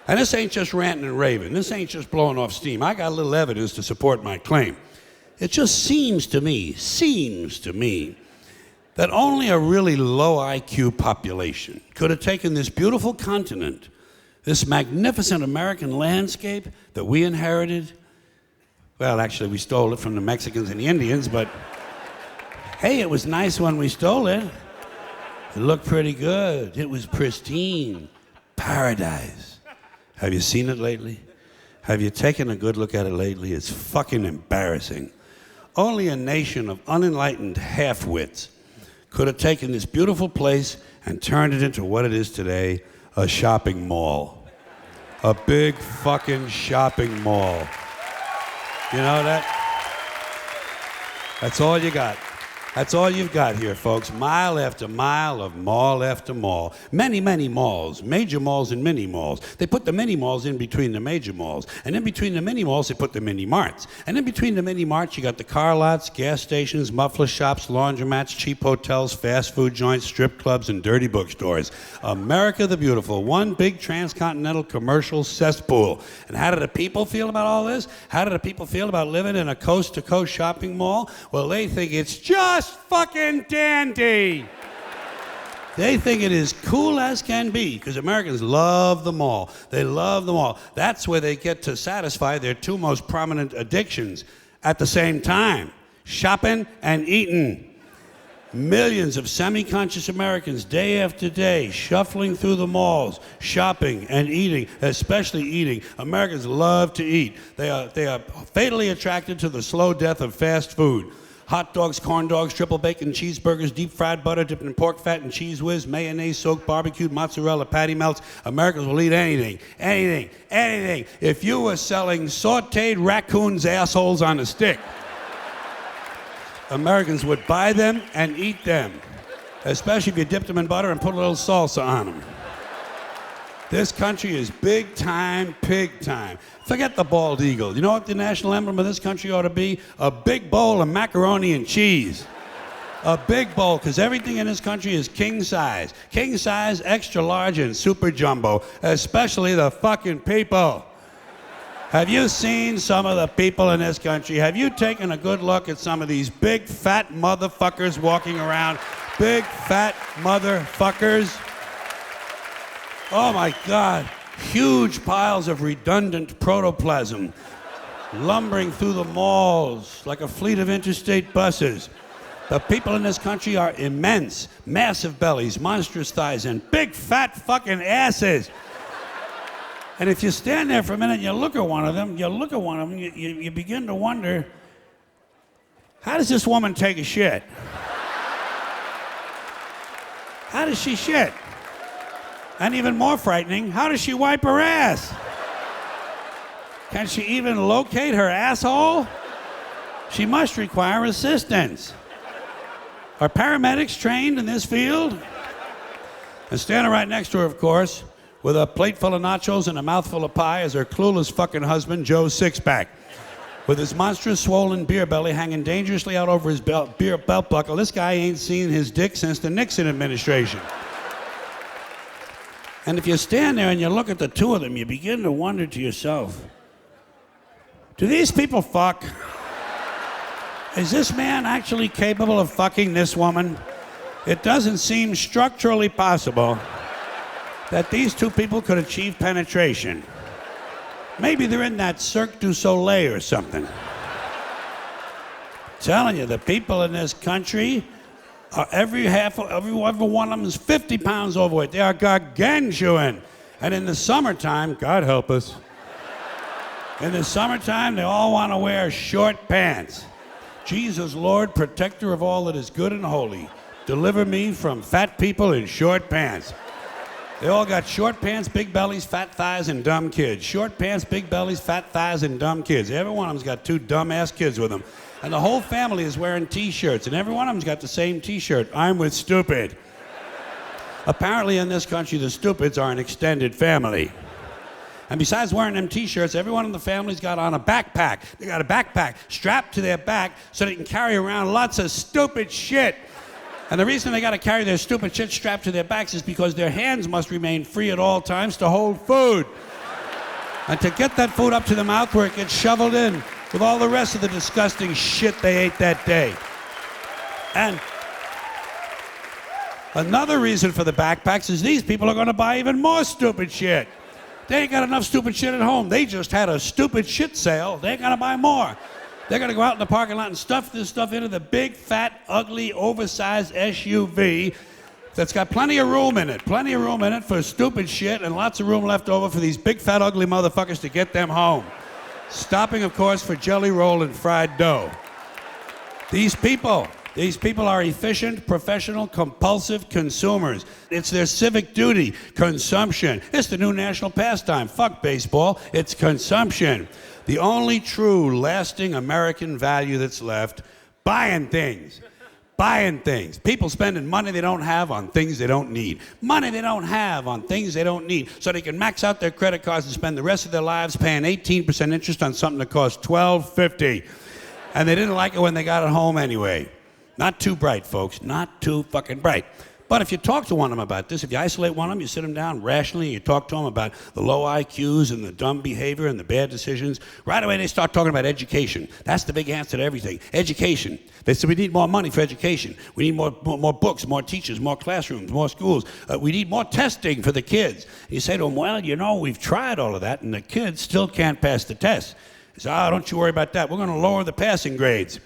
And this ain't just ranting and raving. This ain't just blowing off steam. I got a little evidence to support my claim. It just seems to me, that only a really low IQ population could have taken this beautiful continent, this magnificent American landscape that we inherited. Well, actually, we stole it from the Mexicans and the Indians, but hey, it was nice when we stole it. It looked pretty good. It was pristine. Paradise. Have you seen it lately? Have you taken a good look at it lately? It's fucking embarrassing. Only a nation of unenlightened half-wits could have taken this beautiful place and turned it into what it is today, a shopping mall. A big fucking shopping mall. You know that? That's all you got. That's all you've got here, folks. Mile after mile of mall after mall. Many, many malls. Major malls and mini malls. They put the mini malls in between the major malls. And in between the mini malls, they put the mini marts. And in between the mini marts, you got the car lots, gas stations, muffler shops, laundromats, cheap hotels, fast food joints, strip clubs, and dirty bookstores. America the Beautiful. One big transcontinental commercial cesspool. And how do the people feel about all this? How do the people feel about living in a coast-to-coast shopping mall? Well, they think it's just fucking dandy. They think it is cool as can be because Americans love the mall. They love the mall. That's where they get to satisfy their two most prominent addictions at the same time: shopping and eating. Millions of semi-conscious Americans day after day shuffling through the malls, shopping and eating, especially eating. Americans love to eat. They are fatally attracted to the slow death of fast food. Hot dogs, corn dogs, triple bacon cheeseburgers, deep fried butter dipped in pork fat and cheese whiz, mayonnaise soaked barbecued mozzarella patty melts. Americans will eat anything, anything, anything. If you were selling sauteed raccoons' assholes on a stick, Americans would buy them and eat them, especially if you dipped them in butter and put a little salsa on them. This country is big time, pig time. Forget the bald eagle. You know what the national emblem of this country ought to be? A big bowl of macaroni and cheese. A big bowl, because everything in this country is king size. King size, extra large, and super jumbo, especially the fucking people. Have you seen some of the people in this country? Have you taken a good look at some of these big fat motherfuckers walking around? Big fat motherfuckers. Oh my God, huge piles of redundant protoplasm lumbering through the malls like a fleet of interstate buses. The people in this country are immense, massive bellies, monstrous thighs, and big fat fucking asses. And if you stand there for a minute and you look at one of them, you begin to wonder, how does this woman take a shit? How does she shit? And even more frightening, how does she wipe her ass? Can she even locate her asshole? She must require assistance. Are paramedics trained in this field? And standing right next to her, of course, with a plate full of nachos and a mouthful of pie is her clueless fucking husband, Joe Sixpack. With his monstrous swollen beer belly hanging dangerously out over his belt buckle, this guy ain't seen his dick since the Nixon administration. And if you stand there and you look at the two of them, you begin to wonder to yourself, do these people fuck? Is this man actually capable of fucking this woman? It doesn't seem structurally possible that these two people could achieve penetration. Maybe they're in that Cirque du Soleil or something. Telling you, the people in this country, every one of them is 50 pounds overweight. They are gargantuan. And in the summertime, God help us, in the summertime, they all want to wear short pants. Jesus, Lord, protector of all that is good and holy, deliver me from fat people in short pants. They all got short pants, big bellies, fat thighs, and dumb kids. Short pants, big bellies, fat thighs, and dumb kids. Every one of them's got two dumb-ass kids with them. And the whole family is wearing T-shirts, and every one of them's got the same T-shirt. I'm with stupid. Apparently in this country, the stupids are an extended family. And besides wearing them T-shirts, every one of the family's got on a backpack. They got a backpack strapped to their back so they can carry around lots of stupid shit. And the reason they got to carry their stupid shit strapped to their backs is because their hands must remain free at all times to hold food. And to get that food up to the mouth where it gets shoveled in with all the rest of the disgusting shit they ate that day. And another reason for the backpacks is these people are going to buy even more stupid shit. They ain't got enough stupid shit at home. They just had a stupid shit sale. They ain't going to buy more. They're going to go out in the parking lot and stuff this stuff into the big, fat, ugly, oversized SUV that's got plenty of room in it. Plenty of room in it for stupid shit and lots of room left over for these big, fat, ugly motherfuckers to get them home. Stopping, of course, for jelly roll and fried dough. These people are efficient, professional, compulsive consumers. It's their civic duty, consumption. It's the new national pastime. Fuck baseball, it's consumption. The only true, lasting American value that's left, buying things. Buying things. People spending money they don't have on things they don't need. Money they don't have on things they don't need. So they can max out their credit cards and spend the rest of their lives paying 18% interest on something that costs $12.50. And they didn't like it when they got it home anyway. Not too bright, folks. Not too fucking bright. But if you talk to one of them about this, if you isolate one of them, you sit them down rationally, and you talk to them about the low IQs and the dumb behavior and the bad decisions, right away they start talking about education. That's the big answer to everything. Education. They say we need more money for education. We need more books, more teachers, more classrooms, more schools. We need more testing for the kids. You say to them, well, you know, we've tried all of that, and the kids still can't pass the test. They say, don't you worry about that. We're going to lower the passing grades.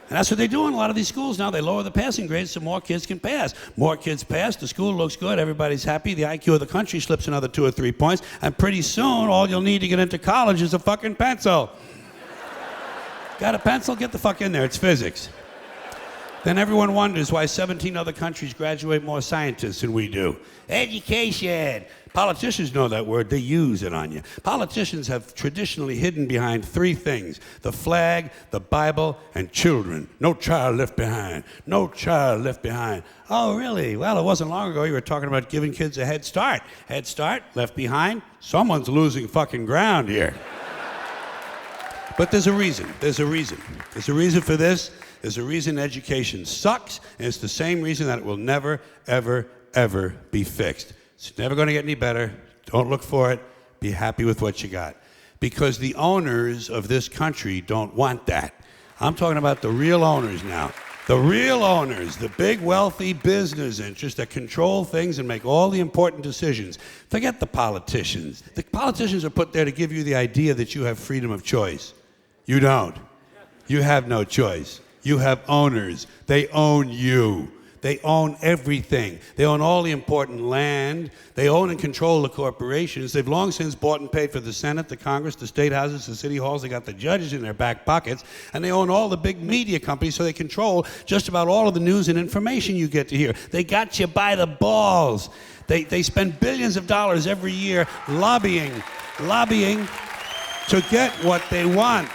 And that's what they do in a lot of these schools now. They lower the passing grades so more kids can pass. More kids pass, the school looks good, everybody's happy, the IQ of the country slips another 2 or 3 points, and pretty soon all you'll need to get into college is a fucking pencil. Got a pencil? Get the fuck in there, it's physics. Then everyone wonders why 17 other countries graduate more scientists than we do. Education. Politicians know that word. They use it on you. Politicians have traditionally hidden behind three things: the flag, the Bible, and children. No child left behind. No child left behind. Oh, really? Well, it wasn't long ago you were talking about giving kids a head start. Head start, left behind. Someone's losing fucking ground here. But there's a reason. There's a reason. There's a reason for this. There's a reason education sucks, and it's the same reason that it will never, ever, ever be fixed. It's never going to get any better. Don't look for it. Be happy with what you got. Because the owners of this country don't want that. I'm talking about the real owners now. The real owners, the big wealthy business interests that control things and make all the important decisions. Forget the politicians. The politicians are put there to give you the idea that you have freedom of choice. You don't. You have no choice. You have owners. They own you. They own everything. They own all the important land. They own and control the corporations. They've long since bought and paid for the Senate, the Congress, the state houses, the city halls. They got the judges in their back pockets. And they own all the big media companies, so they control just about all of the news and information you get to hear. They got you by the balls. They spend billions of dollars every year lobbying to get what they want.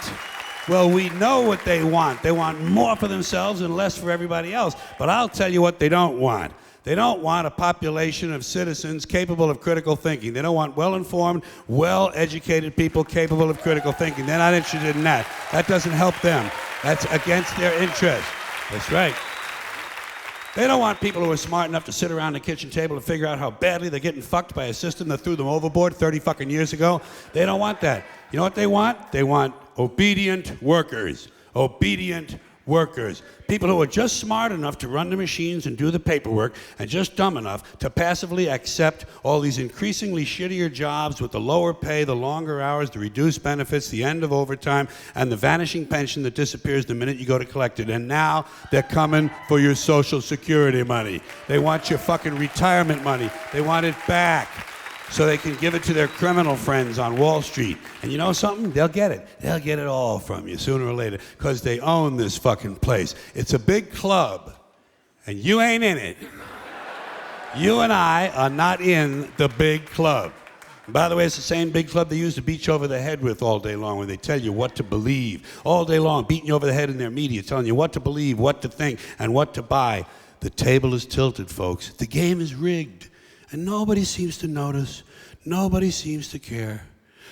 Well, we know what they want. They want more for themselves and less for everybody else. But I'll tell you what they don't want. They don't want a population of citizens capable of critical thinking. They don't want well-informed, well-educated people capable of critical thinking. They're not interested in that. That doesn't help them. That's against their interest. That's right. They don't want people who are smart enough to sit around the kitchen table and figure out how badly they're getting fucked by a system that threw them overboard 30 fucking years ago. They don't want that. You know what they want? They want obedient workers. Obedient workers. People who are just smart enough to run the machines and do the paperwork, and just dumb enough to passively accept all these increasingly shittier jobs with the lower pay, the longer hours, the reduced benefits, the end of overtime, and the vanishing pension that disappears the minute you go to collect it. And now they're coming for your Social Security money. They want your fucking retirement money. They want it back, so they can give it to their criminal friends on Wall Street. And you know something? They'll get it. They'll get it all from you sooner or later, because they own this fucking place. It's a big club, and you ain't in it. You and I are not in the big club. And by the way, it's the same big club they use to beat you over the head with all day long when they tell you what to believe. All day long, beating you over the head in their media, telling you what to believe, what to think, and what to buy. The table is tilted, folks. The game is rigged. And nobody seems to notice. Nobody seems to care.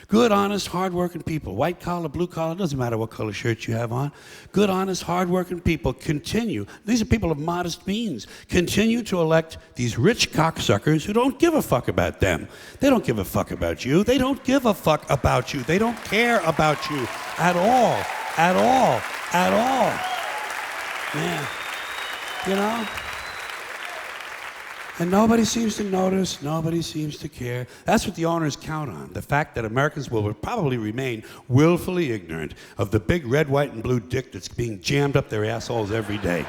Good, honest, hard-working people, white collar, blue collar, doesn't matter what color shirt you have on. Good, honest, hard-working people continue. These are people of modest means. Continue to elect these rich cocksuckers who don't give a fuck about them. They don't give a fuck about you. They don't give a fuck about you. They don't care about you at all. At all. At all. Man, you know? And nobody seems to notice, nobody seems to care. That's what the owners count on, the fact that Americans will probably remain willfully ignorant of the big red, white, and blue dick that's being jammed up their assholes every day.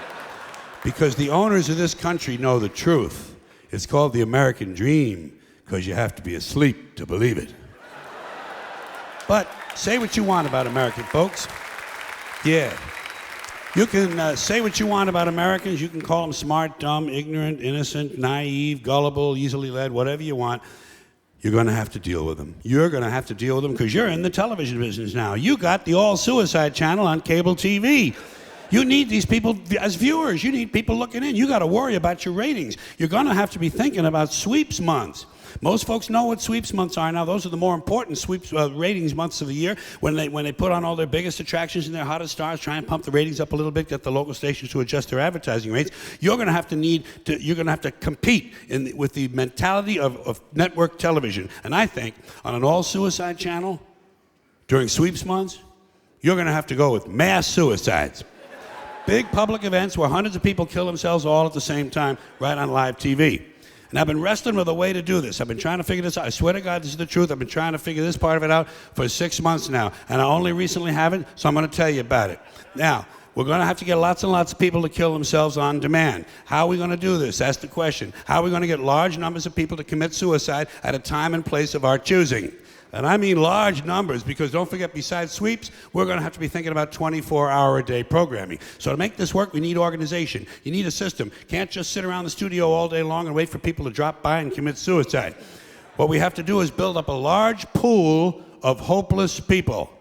Because the owners of this country know the truth. It's called the American dream, because you have to be asleep to believe it. But say what you want about American folks. Yeah. You can say what you want about Americans. You can call them smart, dumb, ignorant, innocent, naive, gullible, easily led, whatever you want. You're going to have to deal with them. You're going to have to deal with them because you're in the television business now. You got the all-suicide channel on cable TV. You need these people as viewers. You need people looking in. You got to worry about your ratings. You're going to have to be thinking about sweeps months. Most folks know what sweeps months are now. Those are the more important sweeps ratings months of the year when they put on all their biggest attractions and their hottest stars, try and pump the ratings up a little bit, get the local stations to adjust their advertising rates. You're going to have to compete with the mentality of network television. And I think on an all-suicide channel during sweeps months, you're going to have to go with mass suicides. Big public events where hundreds of people kill themselves all at the same time right on live TV. And I've been wrestling with a way to do this. I've been trying to figure this out. I swear to God, this is the truth. I've been trying to figure this part of it out for 6 months now. And I only recently haven't, so I'm going to tell you about it. Now, we're going to have to get lots and lots of people to kill themselves on demand. How are we going to do this? That's the question. How are we going to get large numbers of people to commit suicide at a time and place of our choosing? And I mean large numbers, because don't forget, besides sweeps, we're going to have to be thinking about 24-hour-a-day programming. So to make this work, we need organization. You need a system. Can't just sit around the studio all day long and wait for people to drop by and commit suicide. What we have to do is build up a large pool of hopeless people.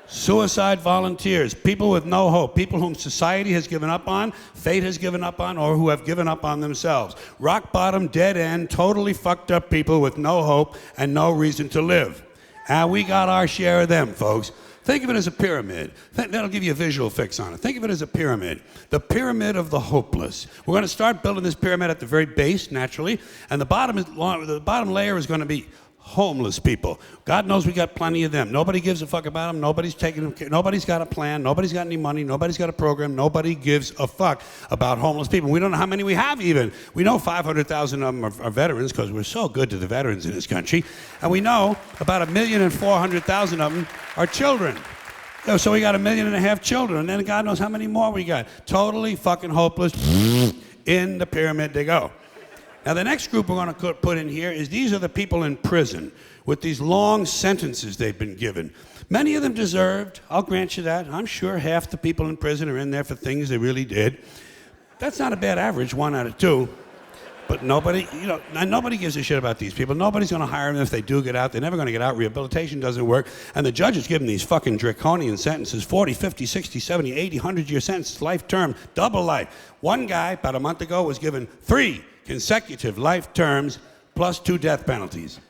Suicide volunteers, people with no hope, people whom society has given up on, fate has given up on, or who have given up on themselves. Rock bottom, dead end, totally fucked up people with no hope and no reason to live. And we got our share of them, folks. Think of it as a pyramid. That'll give you a visual fix on it. Think of it as a pyramid. The pyramid of the hopeless. We're going to start building this pyramid at the very base, naturally, and the bottom layer is going to be homeless people. God knows we got plenty of them. Nobody gives a fuck about them. Nobody's taking them. Nobody's got a plan. Nobody's got any money. Nobody's got a program. Nobody gives a fuck about homeless people. We don't know how many we have even. We know 500,000 of them are veterans, because we're so good to the veterans in this country. And we know about 1,400,000 of them are children. So we got 1.5 million children. And then God knows how many more we got. Totally fucking hopeless. In the pyramid they go. Now, the next group we're going to put in here is these are the people in prison with these long sentences they've been given. Many of them deserved, I'll grant you that. I'm sure half the people in prison are in there for things they really did. That's not a bad average, 1 out of 2. But nobody, nobody gives a shit about these people. Nobody's going to hire them if they do get out. They're never going to get out. Rehabilitation doesn't work. And the judges give them these fucking draconian sentences, 40, 50, 60, 70, 80, 100-year sentences, life term, double life. One guy, about a month ago, was given 3 consecutive life terms plus 2 death penalties.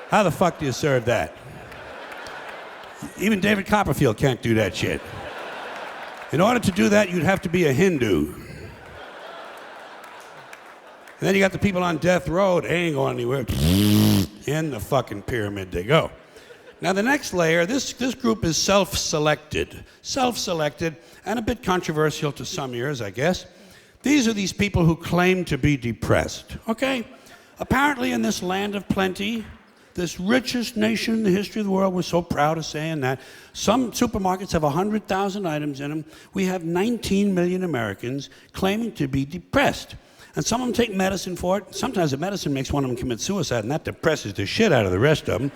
How the fuck do you serve that? Even David Copperfield can't do that shit. In order to do that, you'd have to be a Hindu. And then you got the people on death row. They ain't going anywhere. In the fucking pyramid they go. Now the next layer, this group is self-selected. Self-selected, and a bit controversial to some ears, I guess. These are these people who claim to be depressed, okay? Apparently in this land of plenty, this richest nation in the history of the world, we're so proud of saying that, some supermarkets have 100,000 items in them. We have 19 million Americans claiming to be depressed. And some of them take medicine for it. Sometimes the medicine makes one of them commit suicide, and that depresses the shit out of the rest of them.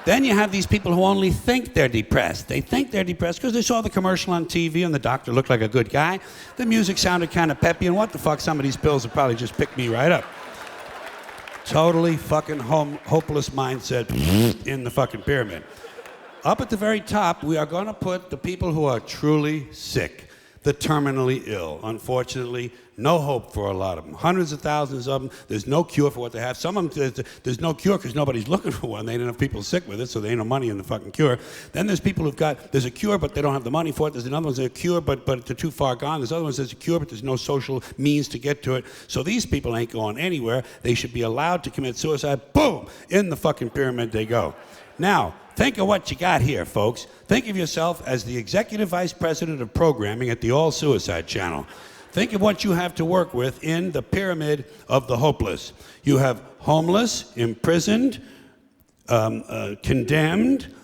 Then you have these people who only think they're depressed. They think they're depressed because they saw the commercial on TV and the doctor looked like a good guy. The music sounded kind of peppy, and what the fuck, some of these pills will probably just pick me right up. Totally fucking hopeless mindset in the fucking pyramid. Up at the very top, we are going to put the people who are truly sick, the terminally ill. Unfortunately, no hope for a lot of them. Hundreds of thousands of them. There's no cure for what they have. Some of them, there's no cure because nobody's looking for one. They don't have people sick with it, so there ain't no money in the fucking cure. Then there's people who've got, there's a cure, but they don't have the money for it. There's another one that's a cure, but they're too far gone. There's other ones that's a cure, but there's no social means to get to it. So these people ain't going anywhere. They should be allowed to commit suicide. Boom! In the fucking pyramid they go. Now, think of what you got here, folks. Think of yourself as the executive vice president of programming at the All Suicide Channel. Think of what you have to work with in the pyramid of the hopeless. You have homeless, imprisoned, condemned,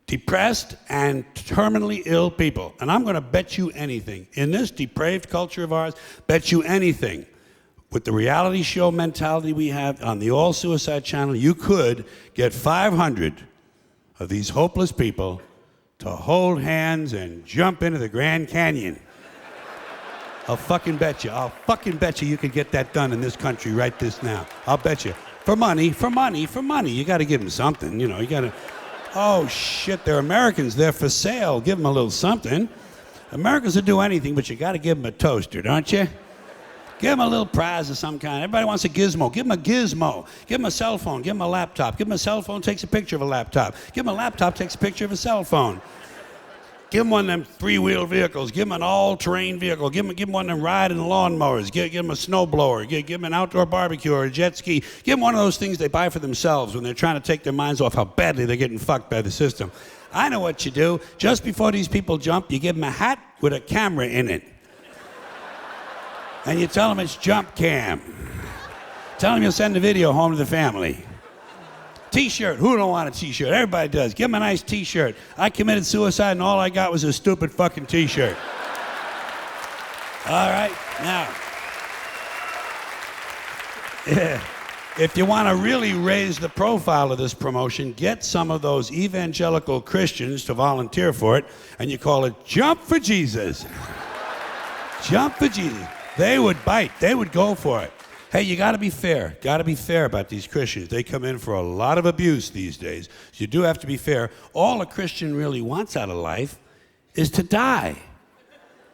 depressed, and terminally ill people. And I'm going to bet you anything. In this depraved culture of ours, bet you anything. With the reality show mentality we have on the All Suicide Channel, you could get 500 of these hopeless people to hold hands and jump into the Grand Canyon. I'll fucking bet you you could get that done in this country right this now. I'll bet you. For money. You got to give them something, you got to... Oh, shit, they're Americans. They're for sale. Give them a little something. Americans will do anything, but you got to give them a toaster, don't you? Give them a little prize of some kind. Everybody wants a gizmo. Give them a gizmo. Give them a cell phone. Give them a laptop. Give them a cell phone, takes a picture of a laptop. Give them a laptop, takes a picture of a cell phone. Give them one of them 3-wheel vehicles. Give them an all-terrain vehicle. Give them one of them riding lawnmowers. Give them a snowblower. Give them an outdoor barbecue or a jet ski. Give them one of those things they buy for themselves when they're trying to take their minds off how badly they're getting fucked by the system. I know what you do. Just before these people jump, you give them a hat with a camera in it. And you tell them it's jump cam. Tell them you'll send the video home to the family. T-shirt. Who don't want a T-shirt? Everybody does. Give them a nice T-shirt. I committed suicide and all I got was a stupid fucking T-shirt. All right, now. Yeah. If you want to really raise the profile of this promotion, get some of those evangelical Christians to volunteer for it, and you call it Jump for Jesus. Jump for Jesus. They would bite. They would go for it. Hey, you got to be fair. Got to be fair about these Christians. They come in for a lot of abuse these days. So you do have to be fair. All a Christian really wants out of life is to die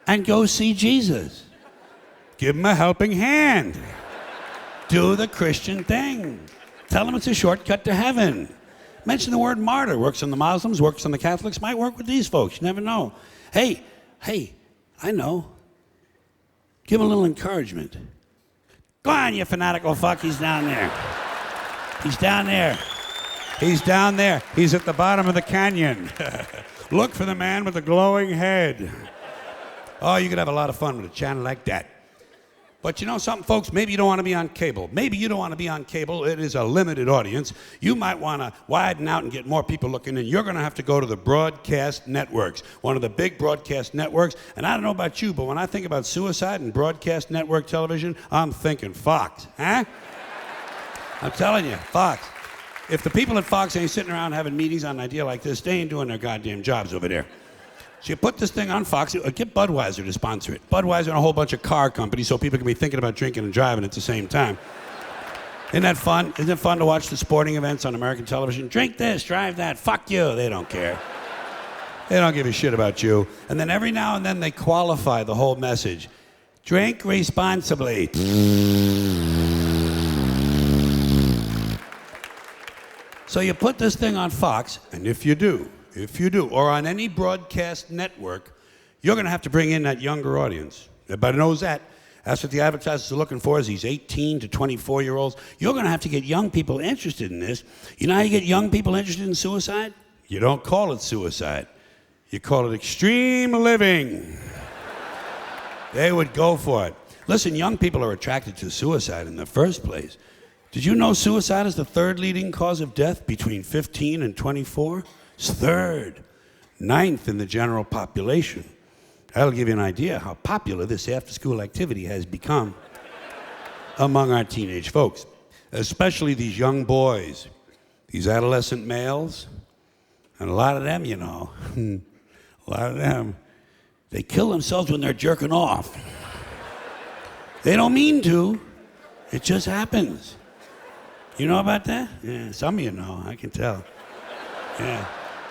and go see Jesus. Give him a helping hand. Do the Christian thing. Tell them it's a shortcut to heaven. Mention the word martyr. Works on the Muslims, works on the Catholics, might work with these folks. You never know. Hey, I know. Give him a little encouragement. Go on, you fanatical fuck. He's down there. He's down there. He's down there. He's at the bottom of the canyon. Look for the man with the glowing head. Oh, you could have a lot of fun with a channel like that. But you know something, folks? Maybe you don't want to be on cable. Maybe you don't want to be on cable. It is a limited audience. You might want to widen out and get more people looking in. You're going to have to go to the broadcast networks, one of the big broadcast networks. And I don't know about you, but when I think about suicide and broadcast network television, I'm thinking Fox, huh? I'm telling you, Fox. If the people at Fox ain't sitting around having meetings on an idea like this, they ain't doing their goddamn jobs over there. So you put this thing on Fox, get Budweiser to sponsor it. Budweiser and a whole bunch of car companies so people can be thinking about drinking and driving at the same time. Isn't that fun? Isn't it fun to watch the sporting events on American television? Drink this, drive that, fuck you. They don't care. They don't give a shit about you. And then every now and then they qualify the whole message. Drink responsibly. So you put this thing on Fox, and if you do, or on any broadcast network, you're going to have to bring in that younger audience. Everybody knows that. That's what the advertisers are looking for, is these 18 to 24-year-olds. You're going to have to get young people interested in this. You know how you get young people interested in suicide? You don't call it suicide. You call it extreme living. They would go for it. Listen, young people are attracted to suicide in the first place. Did you know suicide is the third leading cause of death between 15 and 24? It's third, 9th in the general population. That'll give you an idea how popular this after-school activity has become among our teenage folks, especially these young boys, these adolescent males, and a lot of them, you know, they kill themselves when they're jerking off. They don't mean to. It just happens. You know about that? Yeah, some of you know, I can tell. Yeah.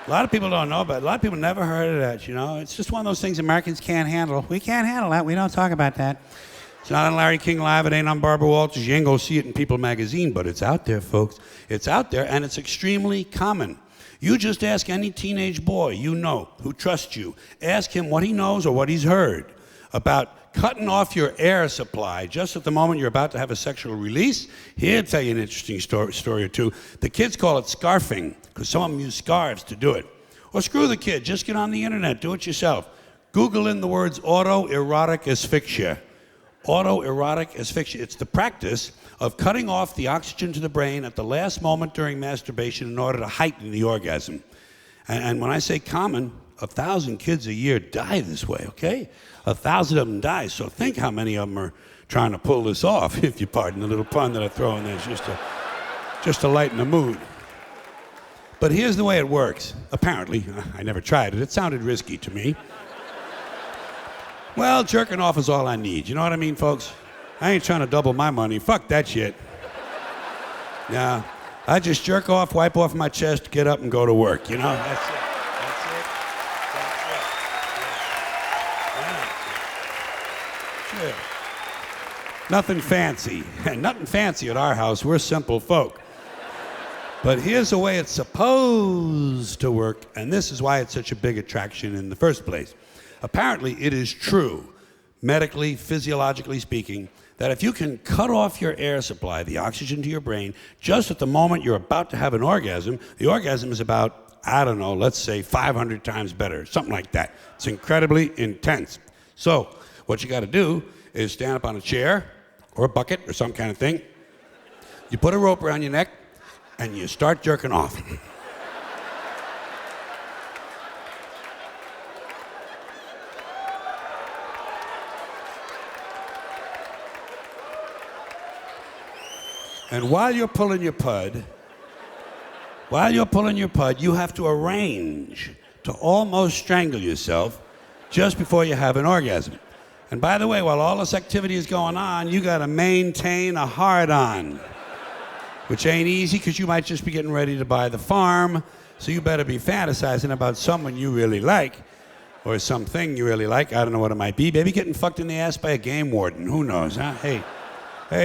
A lot of people don't know about it. A lot of people never heard of that, you know. It's just one of those things Americans can't handle. We can't handle that. We don't talk about that. It's not on Larry King Live. It ain't on Barbara Walters. You ain't gonna see it in People magazine, but it's out there, folks. It's out there, and it's extremely common. You just ask any teenage boy you know who trusts you. Ask him what he knows or what he's heard about cutting off your air supply just at the moment you're about to have a sexual release. He'll tell you an interesting story or two. The kids call it scarfing, because some of them use scarves to do it. Or screw the kid, just get on the internet, do it yourself. Google in the words autoerotic asphyxia. Autoerotic asphyxia. It's the practice of cutting off the oxygen to the brain at the last moment during masturbation in order to heighten the orgasm. And when I say common, 1,000 kids a year die this way, okay? 1,000 of them die, so think how many of them are trying to pull this off, if you pardon the little pun that I throw in there, just to lighten the mood. But here's the way it works. Apparently, I never tried it. It sounded risky to me. Well, jerking off is all I need. You know what I mean, folks? I ain't trying to double my money. Fuck that shit. Yeah, I just jerk off, wipe off my chest, get up and go to work, you know? That's it. Yeah. Nothing fancy. Nothing fancy at our house. We're simple folk. But here's the way it's supposed to work, and this is why it's such a big attraction in the first place. Apparently, it is true, medically, physiologically speaking, that if you can cut off your air supply, the oxygen to your brain, just at the moment you're about to have an orgasm, the orgasm is about, I don't know, let's say 500 times better, something like that. It's incredibly intense. So, what you got to do is stand up on a chair or a bucket or some kind of thing. You put a rope around your neck and you start jerking off. And while you're pulling your pud, you have to arrange to almost strangle yourself just before you have an orgasm. And by the way, while all this activity is going on, you got to maintain a hard-on, which ain't easy because you might just be getting ready to buy the farm, so you better be fantasizing about someone you really like or something you really like. I don't know what it might be. Maybe getting fucked in the ass by a game warden. Who knows, huh? Hey,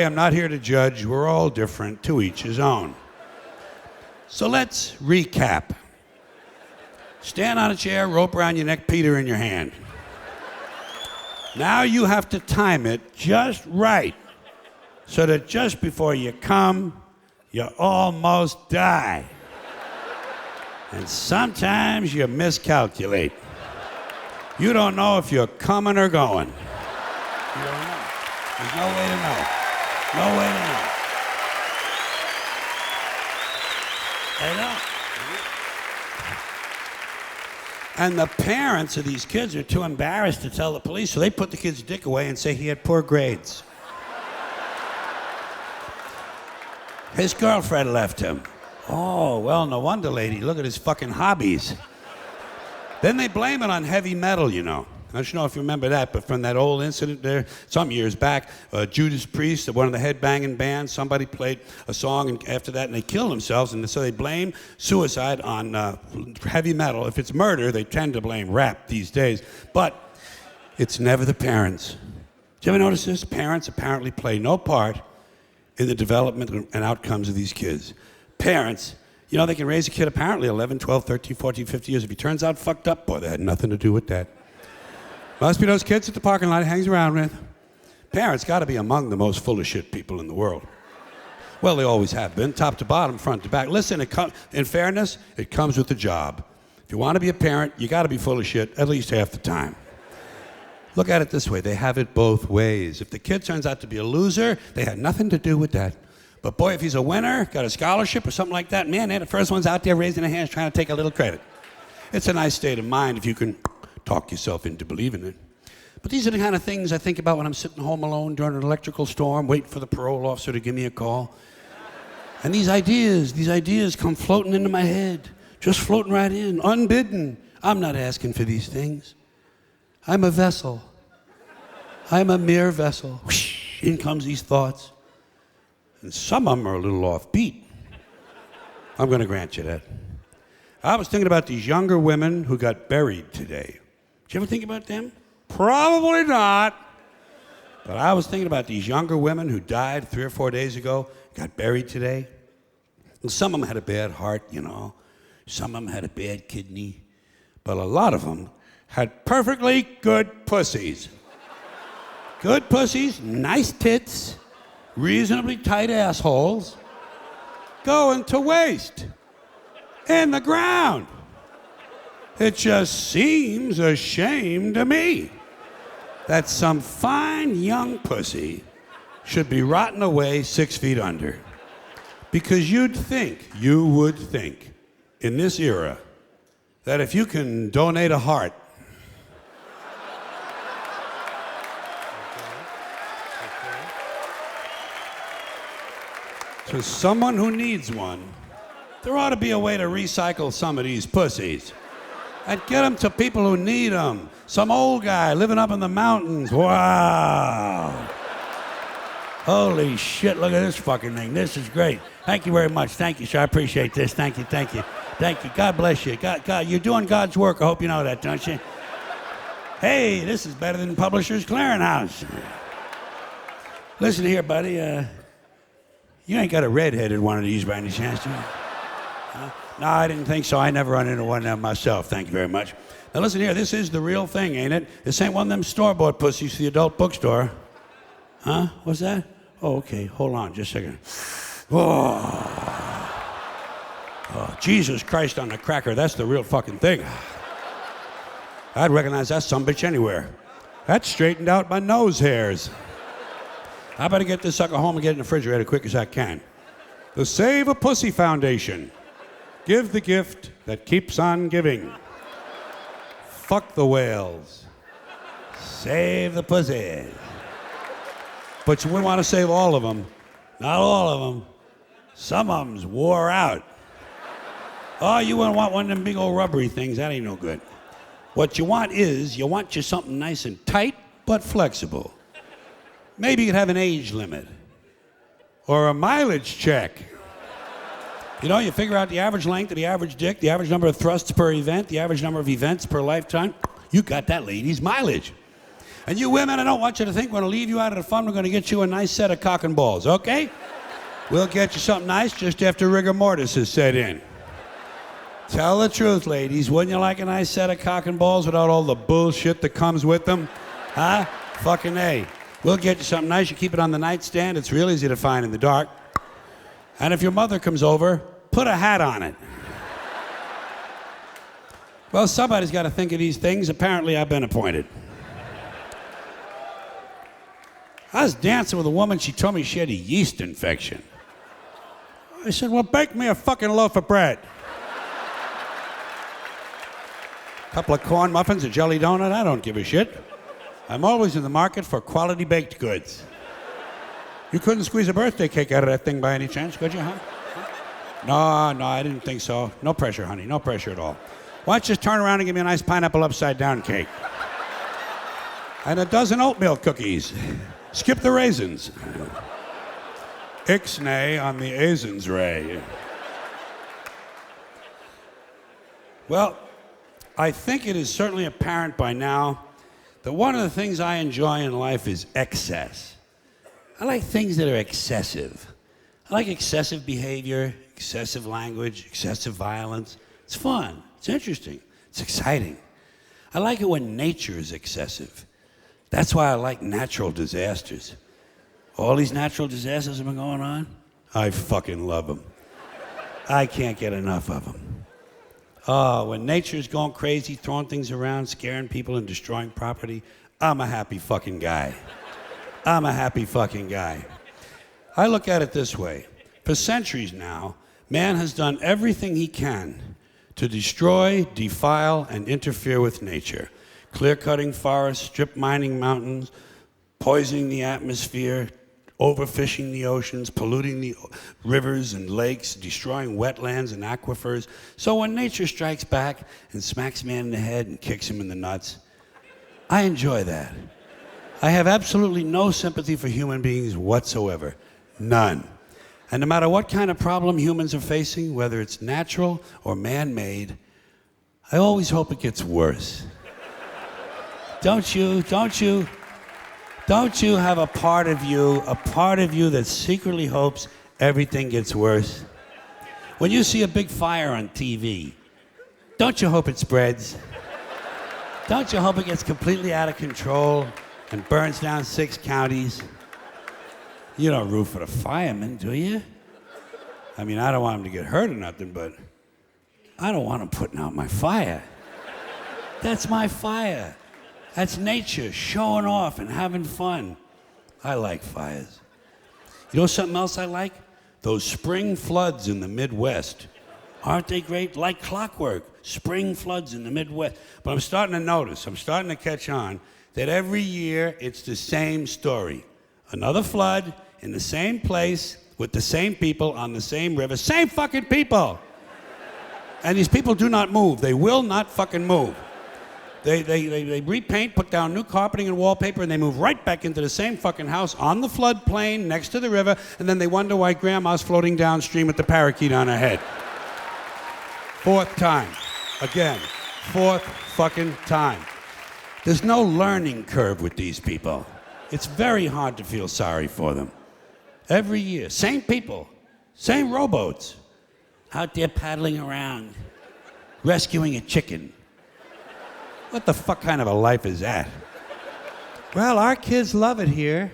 I'm not here to judge. We're all different, to each his own. So let's recap. Stand on a chair, rope around your neck, Peter in your hand. Now you have to time it just right so that just before you come, you almost die. And sometimes you miscalculate. You don't know if you're coming or going. You don't know. There's no way to know. No way to know. I know. And the parents of these kids are too embarrassed to tell the police, so they put the kid's dick away and say he had poor grades. His girlfriend left him. Oh, well, no wonder, lady. Look at his fucking hobbies. Then they blame it on heavy metal, you know. I don't know if you remember that, but from that old incident there, some years back, Judas Priest, one of the headbanging bands, somebody played a song and after that, and they killed themselves, and so they blame suicide on heavy metal. If it's murder, they tend to blame rap these days, but it's never the parents. Did you ever notice this? Parents apparently play no part in the development and outcomes of these kids. Parents, you know, they can raise a kid apparently 11, 12, 13, 14, 15 years. If he turns out fucked up, boy, they had nothing to do with that. Must be those kids at the parking lot he hangs around with. Parents got to be among the most full of shit people in the world. Well, they always have been, top to bottom, front to back. Listen, in fairness, it comes with the job. If you want to be a parent, you got to be full of shit at least half the time. Look at it this way. They have it both ways. If the kid turns out to be a loser, they had nothing to do with that. But boy, if he's a winner, got a scholarship or something like that, man, they're the first ones out there raising their hands trying to take a little credit. It's a nice state of mind if you can talk yourself into believing it. But these are the kind of things I think about when I'm sitting home alone during an electrical storm, waiting for the parole officer to give me a call. And these ideas come floating into my head, just floating right in, unbidden. I'm not asking for these things. I'm a vessel. I'm a mere vessel. Whoosh, in comes these thoughts. And some of them are a little offbeat. I'm going to grant you that. I was thinking about these younger women who got buried today. Did you ever think about them? Probably not. But I was thinking about these younger women who died 3 or 4 days ago, got buried today. And some of them had a bad heart, you know. Some of them had a bad kidney. But a lot of them had perfectly good pussies. Good pussies, nice tits, reasonably tight assholes, going to waste in the ground. It just seems a shame to me that some fine young pussy should be rotting away 6 feet under. Because you would think, in this era, that if you can donate a heart, to someone who needs one, there ought to be a way to recycle some of these pussies and get them to people who need them. Some old guy living up in the mountains. Wow. Holy shit, look at this fucking thing. This is great. Thank you very much. Thank you, sir. I appreciate this. Thank you, thank you. Thank you. God bless you. God, you're doing God's work. I hope you know that, don't you? Hey, this is better than Publishers Clearinghouse. Listen here, buddy. You ain't got a red-headed one of these by any chance, do you? No, I didn't think so. I never run into one of them myself. Thank you very much. Now listen here, this is the real thing, ain't it? This ain't one of them store-bought pussies for the adult bookstore. Huh? What's that? Oh, okay. Hold on just a second. Oh, Jesus Christ on the cracker. That's the real fucking thing. I'd recognize that sumbitch anywhere. That straightened out my nose hairs. I better get this sucker home and get it in the refrigerator as quick as I can. The Save a Pussy Foundation. Give the gift that keeps on giving. Fuck the whales. Save the pussy. But we want to save all of them. Not all of them. Some of them's wore out. Oh, you wouldn't want one of them big old rubbery things. That ain't no good. What you want is, you want you something nice and tight, but flexible. Maybe you could have an age limit. Or a mileage check. You know, you figure out the average length of the average dick, the average number of thrusts per event, the average number of events per lifetime. You got that lady's mileage. And you women, I don't want you to think we're going to leave you out of the fun. We're going to get you a nice set of cock and balls, okay? We'll get you something nice just after rigor mortis has set in. Tell the truth, ladies. Wouldn't you like a nice set of cock and balls without all the bullshit that comes with them? Huh? Fucking A. We'll get you something nice. You keep it on the nightstand. It's real easy to find in the dark. And if your mother comes over, put a hat on it. Well, somebody's got to think of these things. Apparently, I've been appointed. I was dancing with a woman. She told me she had a yeast infection. I said, well, bake me a fucking loaf of bread. A couple of corn muffins, a jelly donut. I don't give a shit. I'm always in the market for quality baked goods. You couldn't squeeze a birthday cake out of that thing by any chance, could you, huh? No, I didn't think so. No pressure, honey. No pressure at all. Why don't you just turn around and give me a nice pineapple upside-down cake? And a dozen oatmeal cookies. Skip the raisins. Ixnay on the Azens ray. Well, I think it is certainly apparent by now that one of the things I enjoy in life is excess. I like things that are excessive. I like excessive behavior, excessive language, excessive violence. It's fun. It's interesting. It's exciting. I like it when nature is excessive. That's why I like natural disasters. All these natural disasters have been going on. I fucking love them. I can't get enough of them. Oh, when nature's going crazy, throwing things around, scaring people and destroying property, I'm a happy fucking guy. I'm a happy fucking guy. I look at it this way. For centuries now, man has done everything he can to destroy, defile, and interfere with nature. Clear-cutting forests, strip mining mountains, poisoning the atmosphere, overfishing the oceans, polluting the rivers and lakes, destroying wetlands and aquifers. So when nature strikes back and smacks man in the head and kicks him in the nuts, I enjoy that. I have absolutely no sympathy for human beings whatsoever. None. And no matter what kind of problem humans are facing, whether it's natural or man-made, I always hope it gets worse. Don't you have a part of you that secretly hopes everything gets worse? When you see a big fire on TV, don't you hope it spreads? Don't you hope it gets completely out of control and burns down 6 counties? You don't root for the firemen, do you? I mean, I don't want them to get hurt or nothing, but I don't want them putting out my fire. That's my fire. That's nature showing off and having fun. I like fires. You know something else I like? Those spring floods in the Midwest. Aren't they great? Like clockwork. Spring floods in the Midwest. But I'm starting to catch on that every year it's the same story. Another flood in the same place with the same people on the same river. Same fucking people! And these people do not move. They will not fucking move. They repaint, put down new carpeting and wallpaper, and they move right back into the same fucking house on the floodplain next to the river, and then they wonder why grandma's floating downstream with the parakeet on her head. 4th time. Again. 4th fucking time. There's no learning curve with these people. It's very hard to feel sorry for them. Every year. Same people. Same rowboats. Out there paddling around. Rescuing a chicken. What the fuck kind of a life is that? Well, our kids love it here.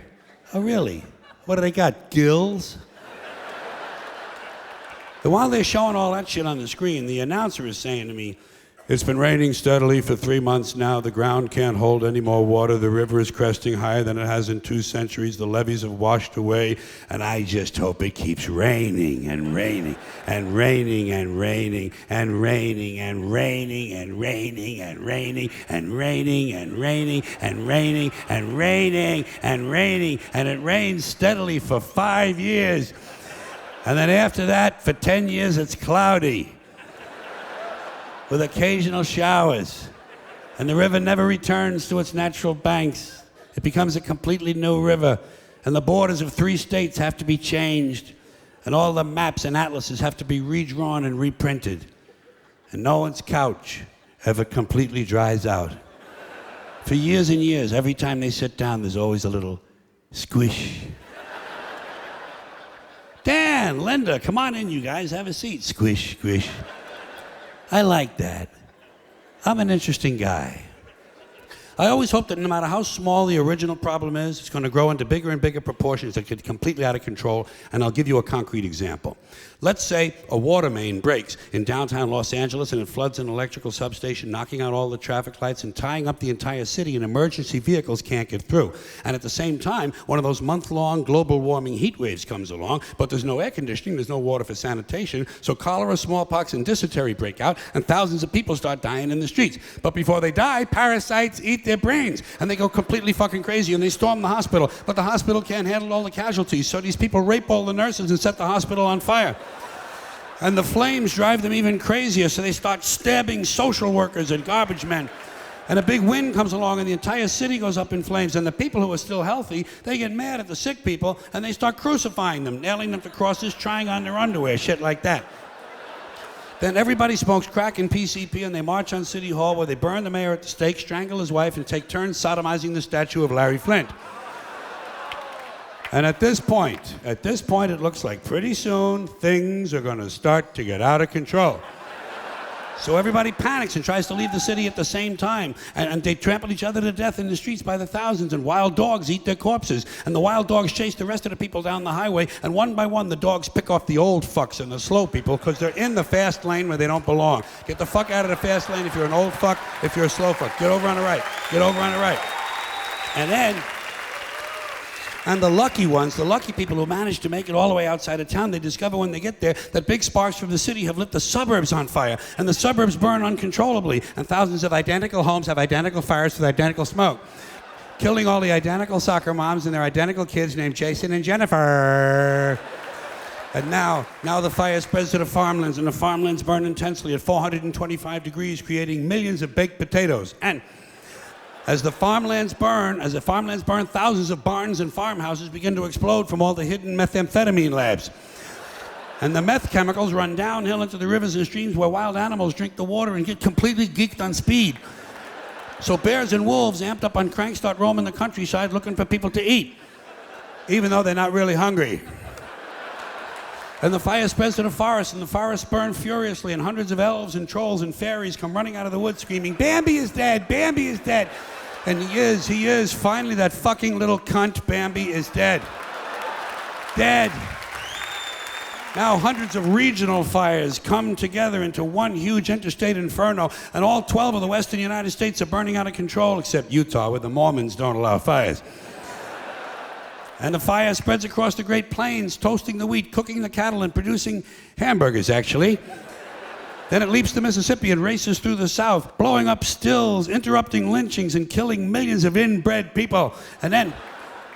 Oh, really? What do they got, gills? And while they're showing all that shit on the screen, the announcer is saying to me, it's been raining steadily for 3 months now. The ground can't hold any more water. The river is cresting higher than it has in 2 centuries. The levees have washed away, and I just hope it keeps raining and raining and raining and raining and raining and raining and raining and raining and raining and raining and raining and raining and raining, and it rains steadily for 5 years. And then after that, for 10 years, it's cloudy with occasional showers. And the river never returns to its natural banks. It becomes a completely new river. And the borders of 3 states have to be changed. And all the maps and atlases have to be redrawn and reprinted. And no one's couch ever completely dries out. For years and years, every time they sit down, there's always a little squish. Dan, Linda, come on in, you guys. Have a seat. Squish, squish. I like that. I'm an interesting guy. I always hope that no matter how small the original problem is, it's going to grow into bigger and bigger proportions that get completely out of control. And I'll give you a concrete example. Let's say a water main breaks in downtown Los Angeles and it floods an electrical substation, knocking out all the traffic lights and tying up the entire city, and emergency vehicles can't get through. And at the same time, one of those month-long global warming heat waves comes along, but there's no air conditioning, there's no water for sanitation, so cholera, smallpox, and dysentery break out, and thousands of people start dying in the streets. But before they die, parasites eat their brains, and they go completely fucking crazy, and they storm the hospital, but the hospital can't handle all the casualties, so these people rape all the nurses and set the hospital on fire. And the flames drive them even crazier, so they start stabbing social workers and garbage men. And a big wind comes along and the entire city goes up in flames, and the people who are still healthy, they get mad at the sick people and they start crucifying them, nailing them to crosses, trying on their underwear, shit like that. Then everybody smokes crack and PCP, and they march on City Hall where they burn the mayor at the stake, strangle his wife, and take turns sodomizing the statue of Larry Flint. And at this point, it looks like pretty soon things are going to start to get out of control. So everybody panics and tries to leave the city at the same time. And they trample each other to death in the streets by the thousands, and wild dogs eat their corpses. And the wild dogs chase the rest of the people down the highway, and one by one the dogs pick off the old fucks and the slow people because they're in the fast lane where they don't belong. Get the fuck out of the fast lane if you're an old fuck, if you're a slow fuck. Get over on the right. Get over on the right. And the lucky ones, the lucky people who manage to make it all the way outside of town, they discover when they get there that big sparks from the city have lit the suburbs on fire, and the suburbs burn uncontrollably, and thousands of identical homes have identical fires with identical smoke, killing all the identical soccer moms and their identical kids named Jason and Jennifer. And now the fire spreads to the farmlands, and the farmlands burn intensely at 425 degrees, creating millions of baked potatoes. And as the farmlands burn, thousands of barns and farmhouses begin to explode from all the hidden methamphetamine labs. And the meth chemicals run downhill into the rivers and streams where wild animals drink the water and get completely geeked on speed. So bears and wolves, amped up on crank, start roaming the countryside looking for people to eat, even though they're not really hungry. And the fire spreads to the forest, and the forests burn furiously, and hundreds of elves and trolls and fairies come running out of the woods screaming, "Bambi is dead! Bambi is dead!" And he is. Finally, that fucking little cunt, Bambi, is dead. Dead. Now hundreds of regional fires come together into one huge interstate inferno, and all 12 of the western United States are burning out of control, except Utah, where the Mormons don't allow fires. And the fire spreads across the Great Plains, toasting the wheat, cooking the cattle, and producing hamburgers, actually. Then it leaps the Mississippi and races through the South, blowing up stills, interrupting lynchings, and killing millions of inbred people. And then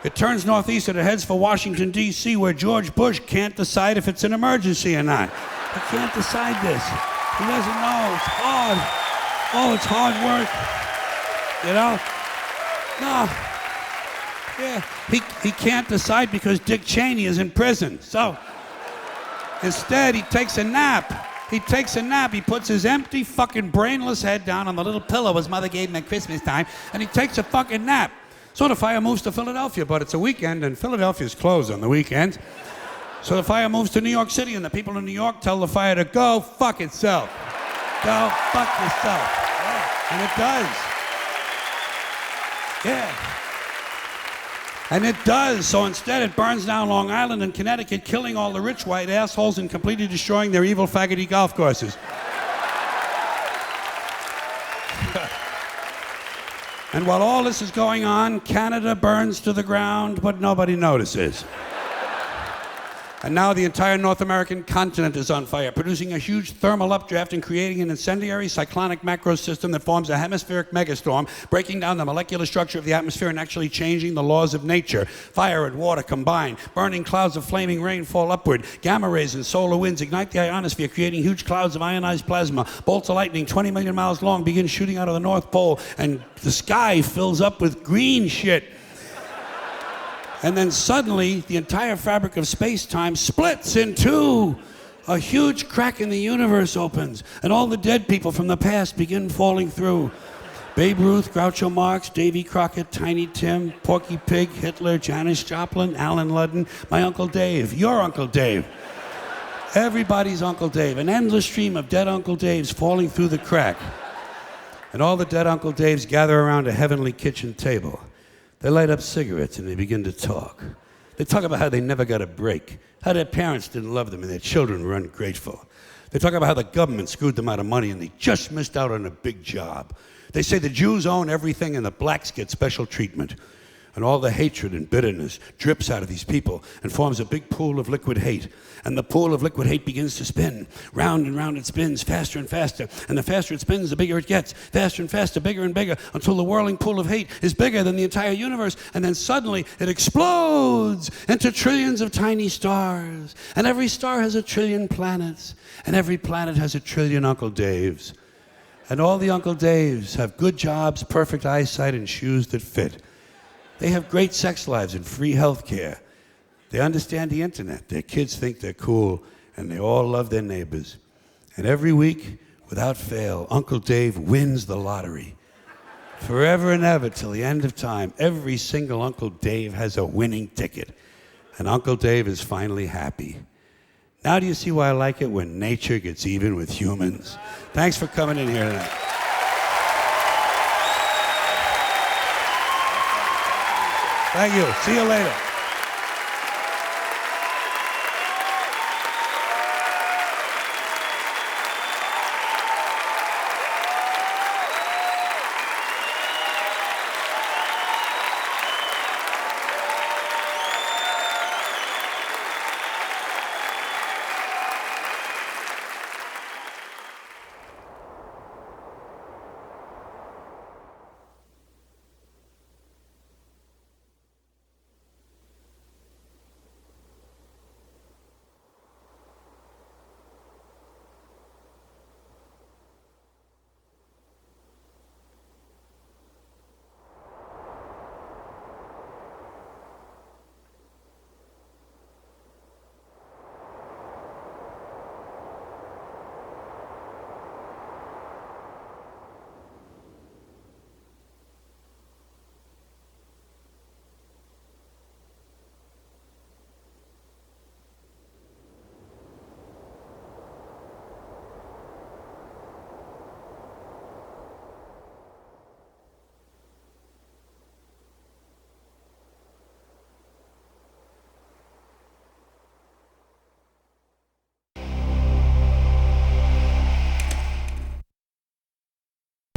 it turns northeast and it heads for Washington, D.C., where George Bush can't decide if it's an emergency or not. He can't decide this. He doesn't know. It's hard. Oh, it's hard work. You know? No. Yeah, he can't decide because Dick Cheney is in prison. So instead, he takes a nap. He puts his empty, fucking brainless head down on the little pillow his mother gave him at Christmas time, and he takes a fucking nap. So the fire moves to Philadelphia, but it's a weekend, and Philadelphia's closed on the weekends. So the fire moves to New York City, and the people in New York tell the fire to go fuck itself. Go fuck yourself. Yeah. And it does. Yeah. And it does. So instead, it burns down Long Island and Connecticut, killing all the rich white assholes and completely destroying their evil faggoty golf courses. And while all this is going on, Canada burns to the ground, but nobody notices. And now the entire North American continent is on fire, producing a huge thermal updraft and creating an incendiary cyclonic macro system that forms a hemispheric megastorm, breaking down the molecular structure of the atmosphere and actually changing the laws of nature. Fire and water combine, burning clouds of flaming rain fall upward, gamma rays and solar winds ignite the ionosphere, creating huge clouds of ionized plasma. Bolts of lightning 20 million miles long begin shooting out of the North Pole, and the sky fills up with green shit. And then suddenly, the entire fabric of space-time splits in two. A huge crack in the universe opens, and all the dead people from the past begin falling through. Babe Ruth, Groucho Marx, Davy Crockett, Tiny Tim, Porky Pig, Hitler, Janis Joplin, Alan Ludden, my Uncle Dave, your Uncle Dave. Everybody's Uncle Dave. An endless stream of dead Uncle Daves falling through the crack. And all the dead Uncle Daves gather around a heavenly kitchen table. They light up cigarettes and they begin to talk. They talk about how they never got a break, how their parents didn't love them and their children were ungrateful. They talk about how the government screwed them out of money and they just missed out on a big job. They say the Jews own everything and the blacks get special treatment. And all the hatred and bitterness drips out of these people and forms a big pool of liquid hate. And the pool of liquid hate begins to spin. Round and round it spins, faster and faster. And the faster it spins, the bigger it gets. Faster and faster, bigger and bigger, until the whirling pool of hate is bigger than the entire universe. And then suddenly it explodes into trillions of tiny stars. And every star has a trillion planets. And every planet has a trillion Uncle Daves. And all the Uncle Daves have good jobs, perfect eyesight, and shoes that fit. They have great sex lives and free health care. They understand the internet. Their kids think they're cool, and they all love their neighbors. And every week, without fail, Uncle Dave wins the lottery. Forever and ever, till the end of time, every single Uncle Dave has a winning ticket. And Uncle Dave is finally happy. Now do you see why I like it when nature gets even with humans? Thanks for coming in here tonight. Thank you. See you later.